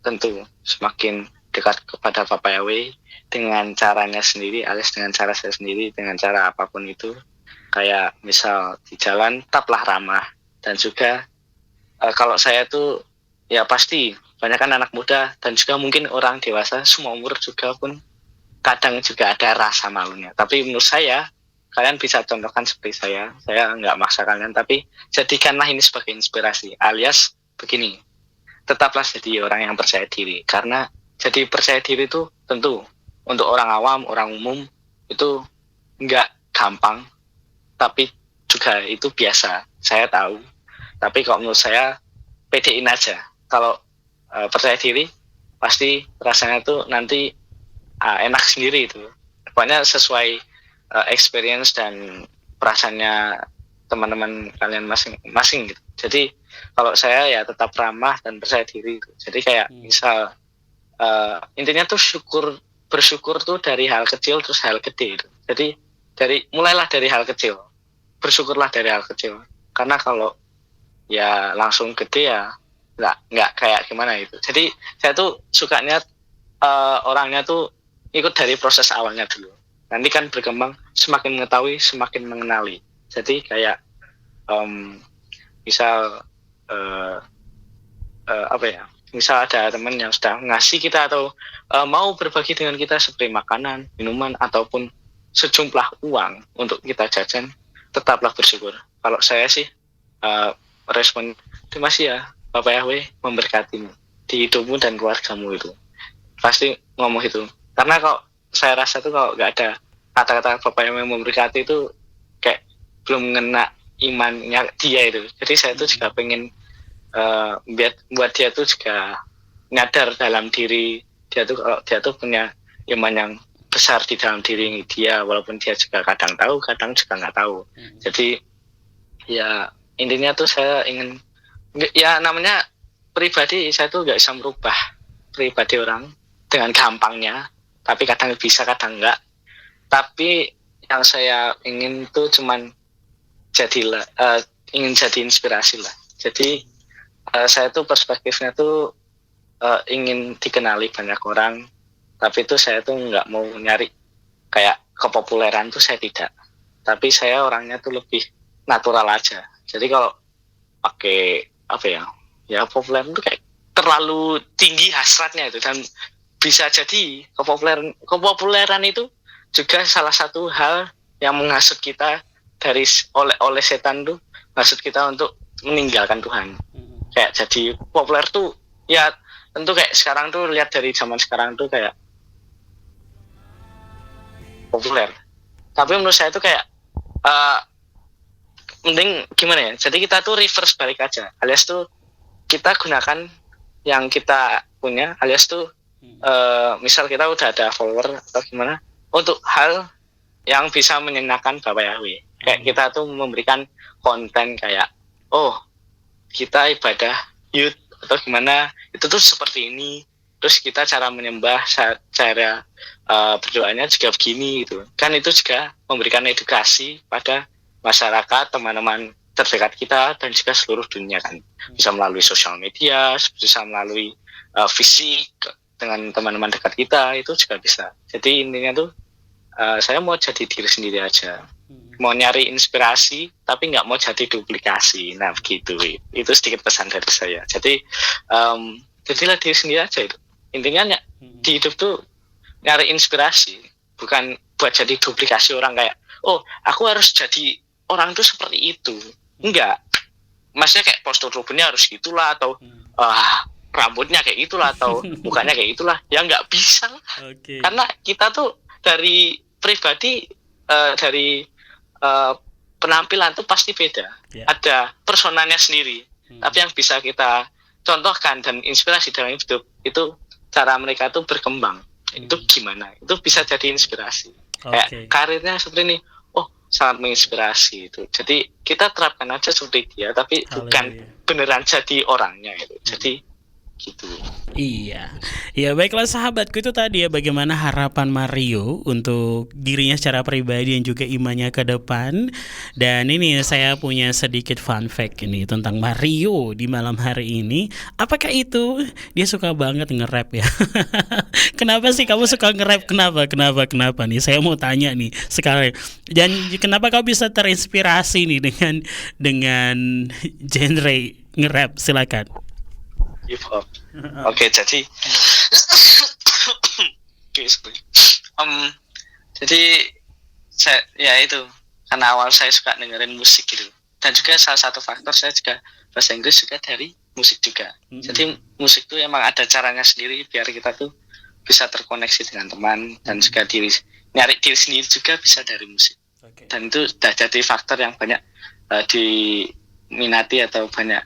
tentu semakin dekat kepada Bapak Yahweh dengan caranya sendiri, alias dengan cara saya sendiri, dengan cara apapun itu. Kayak misal di jalan tetaplah ramah, dan juga kalau saya tuh ya pasti banyak kan anak muda dan juga mungkin orang dewasa semua umur juga pun kadang juga ada rasa malunya. Tapi menurut saya kalian bisa contohkan seperti saya nggak maksa kalian, tapi jadikanlah ini sebagai inspirasi, alias begini, tetaplah jadi orang yang percaya diri. Karena jadi percaya diri itu tentu untuk orang awam, orang umum itu nggak gampang, tapi juga itu biasa, saya tahu. Tapi kalau menurut saya pedein aja. Kalau percaya diri pasti rasanya tuh nanti enak sendiri itu. Pokoknya sesuai experience dan perasaannya teman-teman kalian masing-masing gitu. Jadi kalau saya ya tetap ramah dan percaya diri gitu. Jadi kayak misal intinya tuh bersyukur tuh dari hal kecil terus hal gede gitu. Jadi mulailah dari hal kecil, bersyukurlah dari hal kecil. Karena kalau ya langsung gede ya nggak kayak gimana itu. Jadi saya tuh sukanya orangnya tuh ikut dari proses awalnya dulu. Nanti kan berkembang, semakin mengetahui, semakin mengenali. Jadi kayak misal misal ada teman yang sudah ngasih kita atau mau berbagi dengan kita seperti makanan, minuman, ataupun sejumlah uang untuk kita jajan, tetaplah bersyukur. Kalau saya sih respon, terima kasih ya Bapak Yahweh memberkatimu di hidupmu dan keluargamu itu. Pasti ngomong itu. Karena kalau saya rasa tuh kalau nggak ada kata-kata Bapak Yahweh memberkati itu kayak belum ngena imannya dia itu. Jadi saya tuh juga pengen buat dia tuh juga nyadar dalam diri dia tuh, kalau dia tuh punya iman yang besar di dalam diri dia, walaupun dia juga kadang tahu, kadang juga nggak tahu. Jadi ya intinya tuh saya ingin, ya namanya pribadi, saya tuh nggak bisa merubah pribadi orang dengan gampangnya, tapi kadang bisa kadang enggak. Tapi yang saya ingin tuh cuman ingin jadi inspirasi lah. Jadi saya tuh perspektifnya tuh ingin dikenali banyak orang, tapi itu saya tuh nggak mau nyari kayak kepopuleran tuh, saya tidak. Tapi saya orangnya tuh lebih natural aja. Jadi kalau pakai apa ya populer itu kayak terlalu tinggi hasratnya itu, dan bisa jadi kepopuleran itu juga salah satu hal yang menghasut kita oleh setan tuh, menghasut kita untuk meninggalkan Tuhan. Kayak jadi populer tuh ya tentu kayak sekarang tuh, lihat dari zaman sekarang tuh kayak populer. Tapi menurut saya tuh kayak mending gimana ya, jadi kita tuh reverse balik aja, alias tuh kita gunakan yang kita punya, alias tuh misal kita udah ada follower atau gimana, untuk hal yang bisa menyenangkan Bapak Yahweh. Kayak kita tuh memberikan konten kayak, oh kita ibadah youth atau gimana, itu tuh seperti ini, terus kita cara menyembah, cara berdoanya juga begini gitu kan. Itu juga memberikan edukasi pada masyarakat, teman-teman terdekat kita, dan juga seluruh dunia kan. Bisa melalui sosial media, bisa melalui fisik dengan teman-teman dekat kita, itu juga bisa. Jadi intinya tuh saya mau jadi diri sendiri aja, mau nyari inspirasi tapi nggak mau jadi duplikasi. Nah begitu, itu sedikit pesan dari saya. Jadi jadilah diri sendiri aja. Itu intinya di hidup tuh nyari inspirasi, bukan buat jadi duplikasi orang kayak, oh aku harus jadi orang tuh seperti itu. Enggak, maksudnya kayak postur tubuhnya harus gitulah, atau rambutnya kayak gitulah, atau mukanya kayak gitulah. Ya nggak bisa. Okay. Karena kita tuh dari pribadi, dari penampilan tuh pasti beda. Yeah. Ada personanya sendiri. Tapi yang bisa kita contohkan dan inspirasi dalam hidup itu cara mereka tuh berkembang. Itu gimana? Itu bisa jadi inspirasi. Kayak karirnya seperti ini. Oh, sangat menginspirasi itu. Jadi kita terapkan aja seperti dia, tapi bukan beneran jadi orangnya itu. Jadi gitu. Iya, ya baiklah sahabatku, itu tadi ya bagaimana harapan Mario untuk dirinya secara pribadi dan juga imannya ke depan. Dan ini saya punya sedikit fun fact ini tentang Mario di malam hari ini. Apakah itu dia suka banget nge-rap ya? Kenapa sih kamu suka nge-rap? Kenapa nih? Saya mau tanya nih sekali. Dan kenapa kau bisa terinspirasi nih dengan genre nge-rap? Silakan. Hip hop. Oke, jadi jadi saya ya itu karena awal saya suka dengerin musik gitu, dan juga salah satu faktor saya juga bahasa Inggris juga dari musik juga. Jadi musik tuh emang ada caranya sendiri biar kita tuh bisa terkoneksi dengan teman, dan juga nyari diri sendiri juga bisa dari musik. Dan itu sudah jadi faktor yang banyak diminati, atau banyak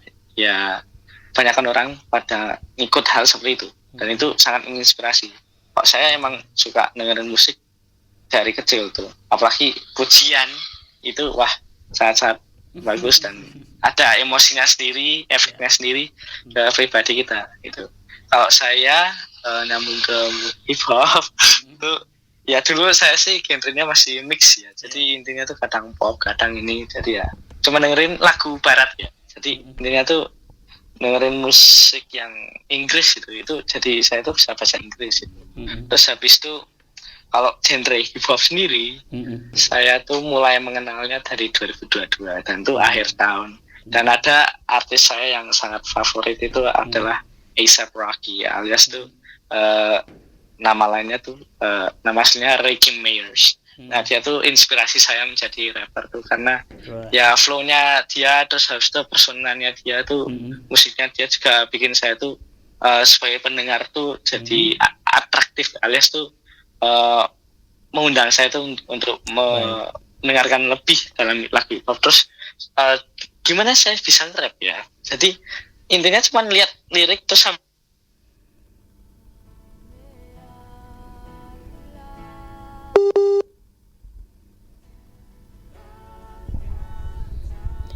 banyakkan orang pada ngikut hal seperti itu, dan itu sangat menginspirasi. Kok saya emang suka dengerin musik dari kecil tuh, apalagi pujian itu sangat bagus, dan ada emosinya sendiri, efeknya sendiri ke pribadi kita itu. Kalau saya nyambung ke hip hop itu ya, dulu saya sih genrenya masih mix ya, jadi intinya tuh kadang pop, kadang ini, jadi ya cuma dengerin lagu barat ya. Jadi intinya tuh dengerin musik yang Inggris itu jadi saya tuh bisa bahasa Inggris itu. Terus habis itu kalau genre hip hop sendiri, saya tuh mulai mengenalnya dari 2022, dan itu akhir tahun. Dan ada artis saya yang sangat favorit itu adalah A$AP Rocky, alias tuh nama lainnya tuh nama aslinya Ricky Myers. Nah dia tuh inspirasi saya menjadi rapper tuh, karena ya flow-nya dia, terus habis itu personanya dia tuh, musiknya dia juga bikin saya tuh sebagai pendengar tuh jadi atraktif, alias tuh mengundang saya tuh untuk mendengarkan lebih dalam lagu hip hop. Terus gimana saya bisa nge-rap ya, jadi intinya cuma lihat lirik terus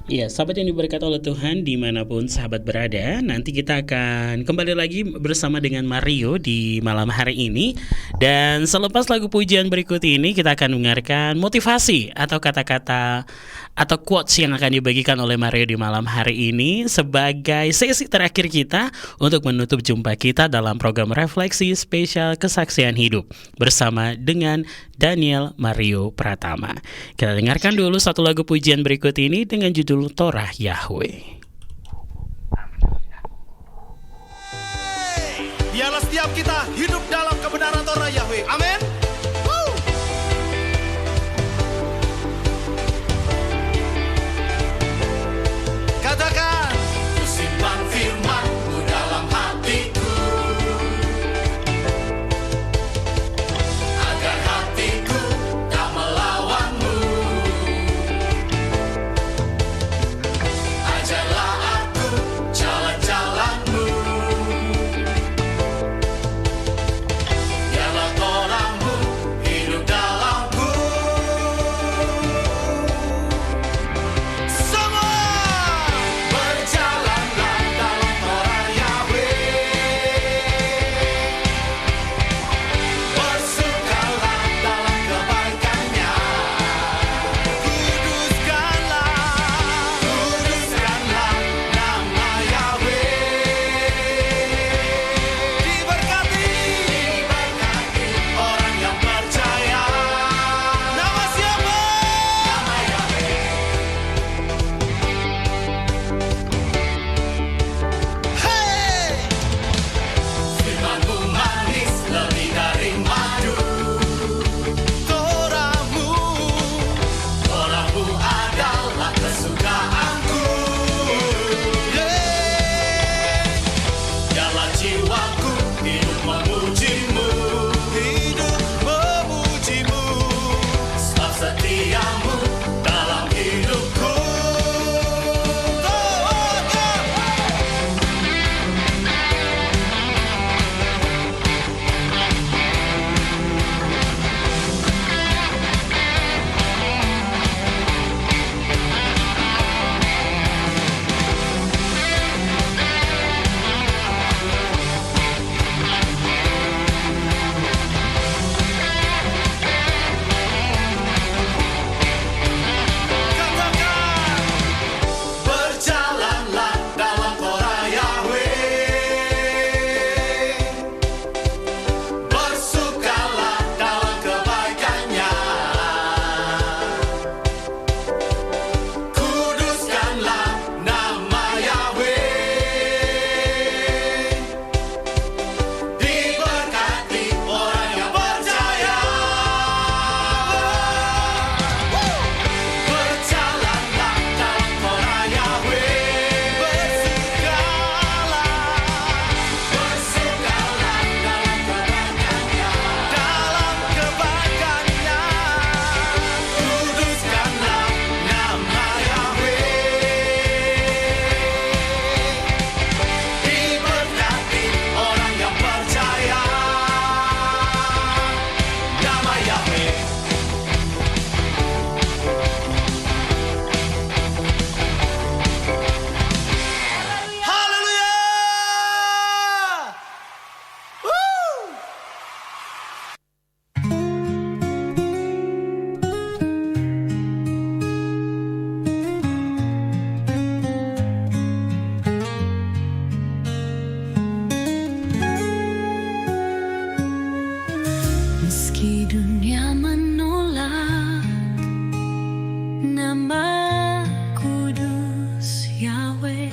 Iya, sahabat yang diberkati oleh Tuhan dimanapun sahabat berada, nanti kita akan kembali lagi bersama dengan Mario di malam hari ini. Dan selepas lagu pujian berikut ini, kita akan mendengarkan motivasi atau kata-kata atau quotes yang akan dibagikan oleh Mario di malam hari ini sebagai sesi terakhir kita untuk menutup jumpa kita dalam program Refleksi Spesial Kesaksian Hidup bersama dengan Daniel Mario Pratama. Kita dengarkan dulu satu lagu pujian berikut ini dengan judul Torah Yahweh. Biarlah setiap kita hidup dalam kebenaran Torah Yahweh. Amin. Katakan, ku simpan firman-Mu dalam hatiku, agar hatiku tak melawan-Mu. Ajarlah aku jalan-jalan-Mu, biarlah Torah-Mu hidup dalamku. Semua berjalanlah dalam Torah Yahweh, bersukalah dalam kebaikan-Nya, kuduskanlah nama Yahweh. Diberkati orang yang percaya. Nama siapa? Nama Yahweh. Hey! Firman-Mu manis lebih dari madu, Torah-Mu adalah kesukaanku. Biarlah jiwaku hidup memuji-Mu, sebab setia-Mu dalam hidupku. Katakan, berjalanlah dalam Torah Yahweh, bersukalah dalam kebaikan-Nya, kuduskanlah nama Yahweh. Diberkati orang yang percaya. Berjalanlah dalam Torah Yahweh, bersukalah dalam kebaikan-Nya, kuduskanlah nama Yahweh. Diberkati orang yang percaya. Nama Yahweh. Haleluya. Woo! Meski dunia menolak nama kudus Yahweh,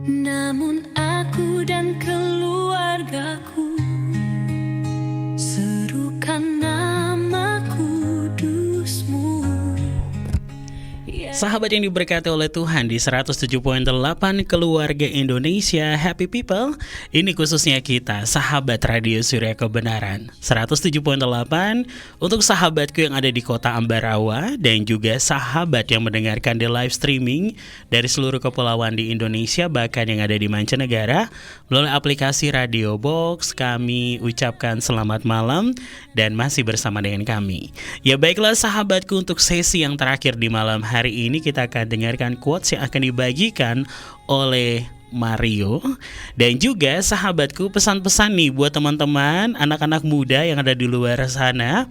namun aku dan keluargaku serukan nama kudus-Mu. Sahabat yang diberkati oleh Tuhan di 107.8 Keluarga Indonesia Happy People. Ini khususnya kita, sahabat Radio Surya Kebenaran 107.8 untuk sahabatku yang ada di kota Ambarawa dan juga sahabat yang mendengarkan di live streaming dari seluruh kepulauan di Indonesia, bahkan yang ada di mancanegara melalui aplikasi Radio Box. Kami ucapkan selamat malam dan masih bersama dengan kami. Ya baiklah sahabatku, untuk sesi yang terakhir di malam hari hari ini kita akan dengarkan quotes yang akan dibagikan oleh Mario. Dan juga sahabatku, pesan-pesan nih buat teman-teman anak-anak muda yang ada di luar sana,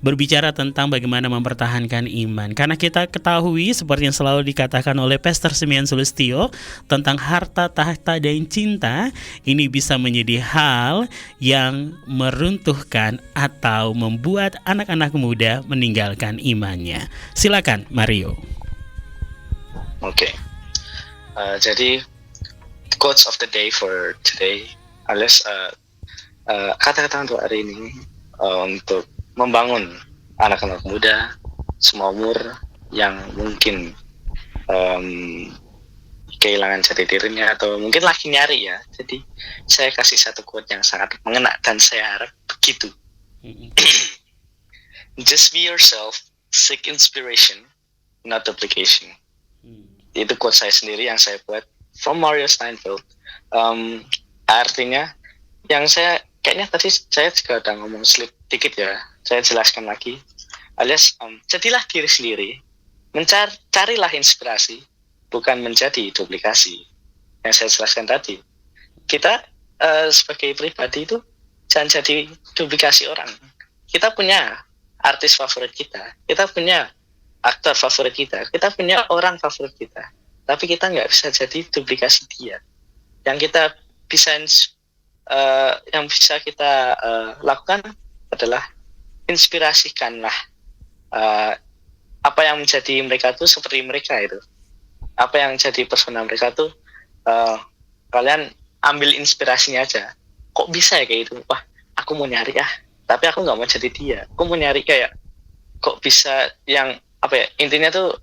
berbicara tentang bagaimana mempertahankan iman. Karena kita ketahui seperti yang selalu dikatakan oleh Pastor Simeon Sulistyo tentang harta, tahta, dan cinta, ini bisa menjadi hal yang meruntuhkan atau membuat anak-anak muda meninggalkan imannya. Silakan Mario. Oke. Jadi quotes of the day for today, alias kata-kata untuk hari ini, untuk membangun anak-anak muda semua umur yang mungkin kehilangan jati dirinya atau mungkin lagi nyari ya. Jadi saya kasih satu quote yang sangat mengena dan saya harap begitu. Just be yourself, seek inspiration, not duplication. Itu quote saya sendiri yang saya buat from Mario Steinfeld. Artinya yang saya kayaknya tadi saya juga udah ngomong slip dikit ya. Saya jelaskan lagi, alias jadilah diri sendiri, carilah inspirasi, bukan menjadi duplikasi. Yang saya jelaskan tadi, kita sebagai pribadi itu jangan jadi duplikasi orang. Kita punya artis favorit kita punya aktor favorit kita punya orang favorit kita, tapi kita nggak bisa jadi duplikasi dia. Yang kita bisa kita lakukan adalah inspirasikanlah apa yang menjadi mereka tuh seperti mereka itu. Apa yang jadi persona mereka tuh kalian ambil inspirasinya aja. Kok bisa ya kayak gitu? Wah, aku mau nyari tapi aku nggak mau jadi dia. Aku mau nyari kayak kok bisa yang apa ya? Intinya tuh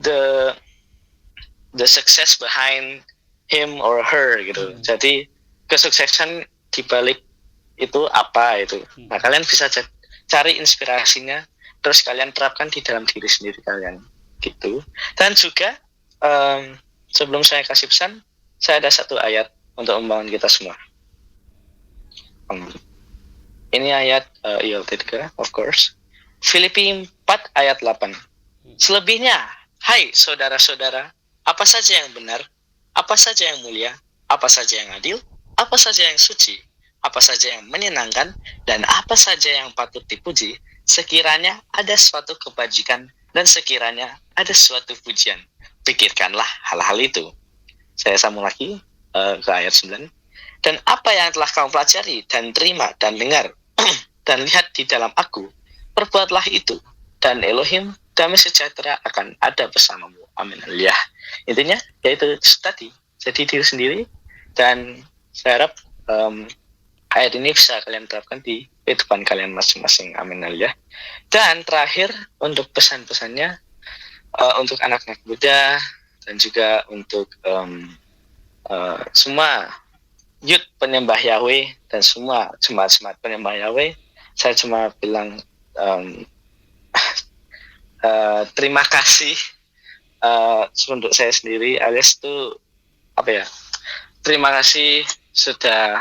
the success behind him or her gitu. Jadi kesuksesan dibalik itu apa itu. Nah, kalian bisa cari inspirasinya, terus kalian terapkan di dalam diri sendiri kalian gitu. Dan juga sebelum saya kasih pesan, saya ada satu ayat untuk membangun kita semua. Ini ayat ILT3, of course. Filipi 4 ayat 8. Selebihnya, hai saudara-saudara, apa saja yang benar, apa saja yang mulia, apa saja yang adil, apa saja yang suci, apa saja yang menyenangkan, dan apa saja yang patut dipuji, sekiranya ada suatu kebajikan dan sekiranya ada suatu pujian, pikirkanlah hal-hal itu. Saya sambung lagi ke ayat 9. Dan apa yang telah kamu pelajari dan terima dan dengar dan lihat di dalam aku, perbuatlah itu, dan Elohim damai sejahtera akan ada bersamamu. Amin. Ya, intinya yaitu tadi, jadi diri sendiri, dan saya harap ayat ini bisa kalian terapkan di kehidupan kalian masing-masing. Amin. Ya. Dan terakhir untuk pesan-pesannya untuk anak-anak muda dan juga untuk semua youth penyembah Yahweh dan semua jemaat-jemaat penyembah Yahweh, saya cuma bilang terima kasih untuk saya sendiri, alias itu apa ya? Terima kasih sudah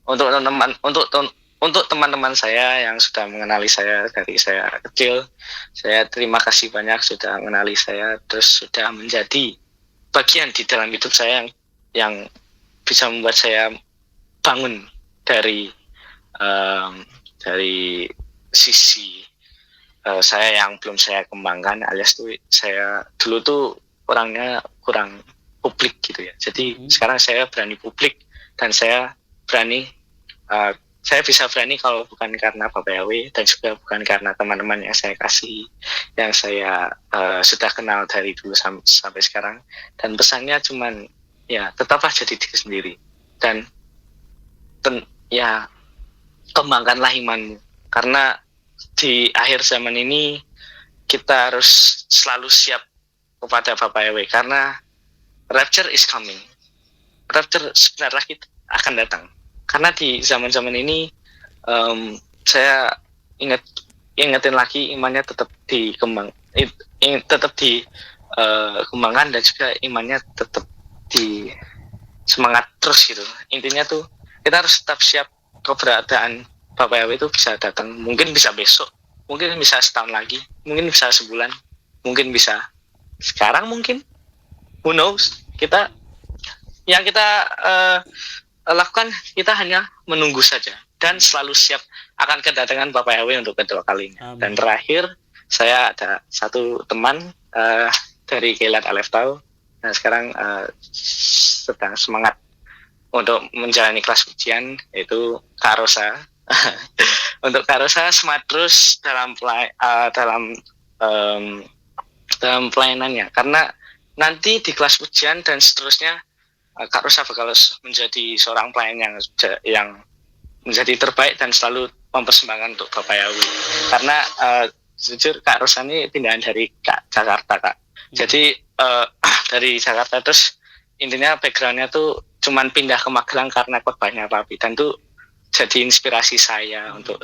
untuk teman-teman saya yang sudah mengenali saya dari saya kecil. Saya terima kasih banyak sudah mengenali saya, terus sudah menjadi bagian di dalam hidup saya yang bisa membuat saya bangun dari sisi saya yang belum saya kembangkan, alias tuh saya dulu tuh orangnya kurang publik gitu ya. Jadi sekarang saya berani publik dan saya berani saya bisa berani kalau bukan karena Bapak Yahweh dan juga bukan karena teman-teman yang saya kasih, yang saya sudah kenal dari dulu sampai sekarang. Dan pesannya cuman ya tetaplah jadi diri sendiri dan ya kembangkanlah imanmu, karena di akhir zaman ini kita harus selalu siap kepada Bapak Yahweh, karena rapture is coming. Rapture sebentar lagi akan datang. Karena di zaman-zaman ini saya ingetin lagi, imannya tetap dikembangkan dan juga imannya tetap di semangat terus gitu. Intinya tuh kita harus tetap siap keberadaan Bapak Yahweh itu bisa datang. Mungkin bisa besok, mungkin bisa setahun lagi, mungkin bisa sebulan, mungkin bisa sekarang, mungkin who knows. Yang kita lakukan, kita hanya menunggu saja dan selalu siap akan kedatangan Bapak Yahweh untuk kedua kalinya. Amin. Dan terakhir, saya ada satu teman dari Kilat Aleph Tau. Nah, sekarang sedang semangat untuk menjalani kelas ujian, yaitu Kak Rosa. Untuk Kak Rosa, semangat terus dalam pelayanannya, karena nanti di kelas ujian dan seterusnya Kak Rosa bakal menjadi seorang pelayan yang menjadi terbaik dan selalu mempersembahkan untuk Bapak Yahweh. Karena jujur Kak Rosa ini pindahan dari Jakarta, Kak. Jadi dari Jakarta, terus intinya backgroundnya tuh cuman pindah ke Magelang karena khotbahnya Papi, dan tuh jadi inspirasi saya untuk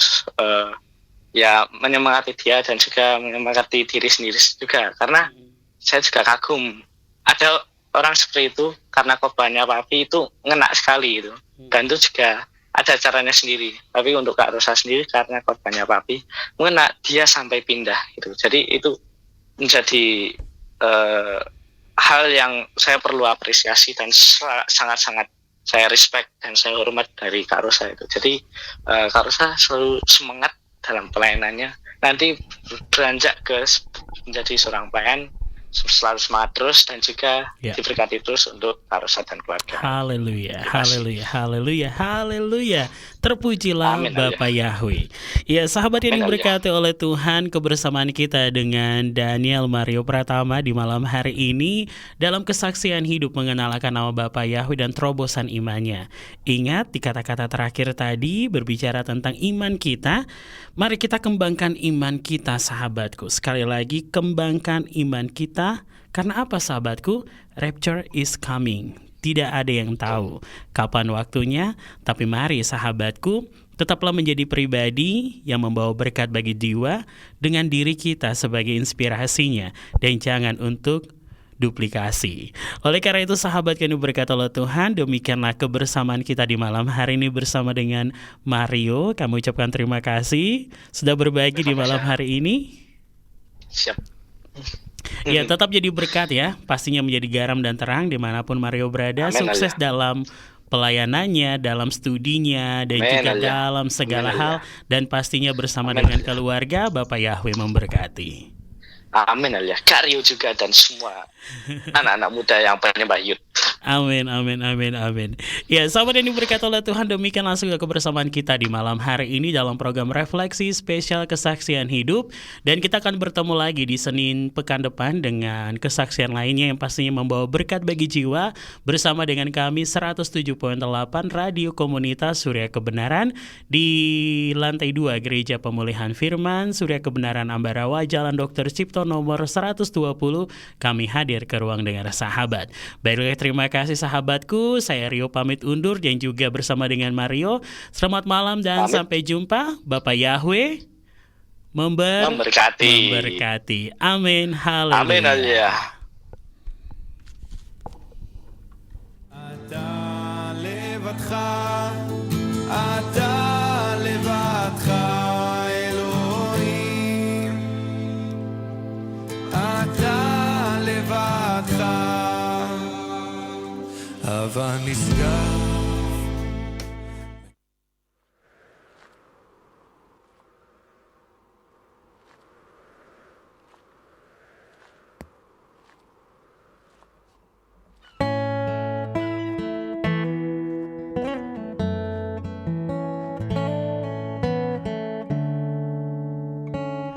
ya menyemangati dia dan juga menyemangati diri sendiri juga, karena saya juga kagum ada orang seperti itu, karena khotbahnya Papi itu ngena sekali itu, dan itu juga ada caranya sendiri. Tapi untuk Kak Rosa sendiri, karena khotbahnya Papi ngena, dia sampai pindah gitu. Jadi itu menjadi hal yang saya perlu apresiasi dan sangat-sangat saya respect dan saya hormat dari Kak Rosa itu. Jadi Kak Rosa selalu semangat dalam pelayanannya. Nanti beranjak ke menjadi seorang pelayan, selalu semangat terus dan juga diberkati terus untuk Kak Rosa dan keluarga. Haleluya, haleluya, haleluya, haleluya. Terpujilah Amin, Bapak Yahweh. Ya, sahabat yang diberkati oleh Tuhan, kebersamaan kita dengan Daniel Mario Pratama di malam hari ini dalam kesaksian hidup mengenalkan nama Bapak Yahweh dan terobosan imannya. Ingat di kata-kata terakhir tadi berbicara tentang iman kita. Mari kita kembangkan iman kita, sahabatku. Sekali lagi, kembangkan iman kita. Karena apa, sahabatku? Rapture is coming. Tidak ada yang tahu kapan waktunya, tapi mari sahabatku, tetaplah menjadi pribadi yang membawa berkat bagi jiwa dengan diri kita sebagai inspirasinya, dan jangan untuk duplikasi. Oleh karena itu, sahabat yang diberkati oleh Tuhan, demikianlah kebersamaan kita di malam hari ini bersama dengan Mario. Kami ucapkan terima kasih sudah berbagi di malam hari ini. Siap. Ya, tetap jadi berkat ya, pastinya menjadi garam dan terang dimanapun Mario berada. Amen, sukses alia. dalam pelayanannya, dalam studinya, dan Amen, juga alia. dalam segala Amen, hal. alia. Dan pastinya bersama Amen, dengan alia. keluarga, Bapak Yahweh memberkati. Amin alia. Karyo juga dan semua anak-anak muda yang penyembah Yud. Amin, amin, amin, amin. Ya, sahabat yang diberkati oleh Tuhan, demikian langsung ke kebersamaan kita di malam hari ini dalam program Refleksi Spesial Kesaksian Hidup. Dan kita akan bertemu lagi di Senin pekan depan dengan kesaksian lainnya yang pastinya membawa berkat bagi jiwa, bersama dengan kami 107.8 Radio Komunitas Surya Kebenaran di lantai 2 Gereja Pemulihan Firman Surya Kebenaran Ambarawa, Jalan Dr. Cipto nomor 120. Kami hadir ke ruang dengar sahabat. Baiklah, terima kasih sahabatku. Saya Rio pamit undur dan juga bersama dengan Mario. Selamat malam dan Pamit. sampai jumpa. Bapak Yahweh memberkati. Amin. Haleluya. Amin alia. אתה לבדך, אתה לבדך אלוהים, אתה לבדך, הבה נשגב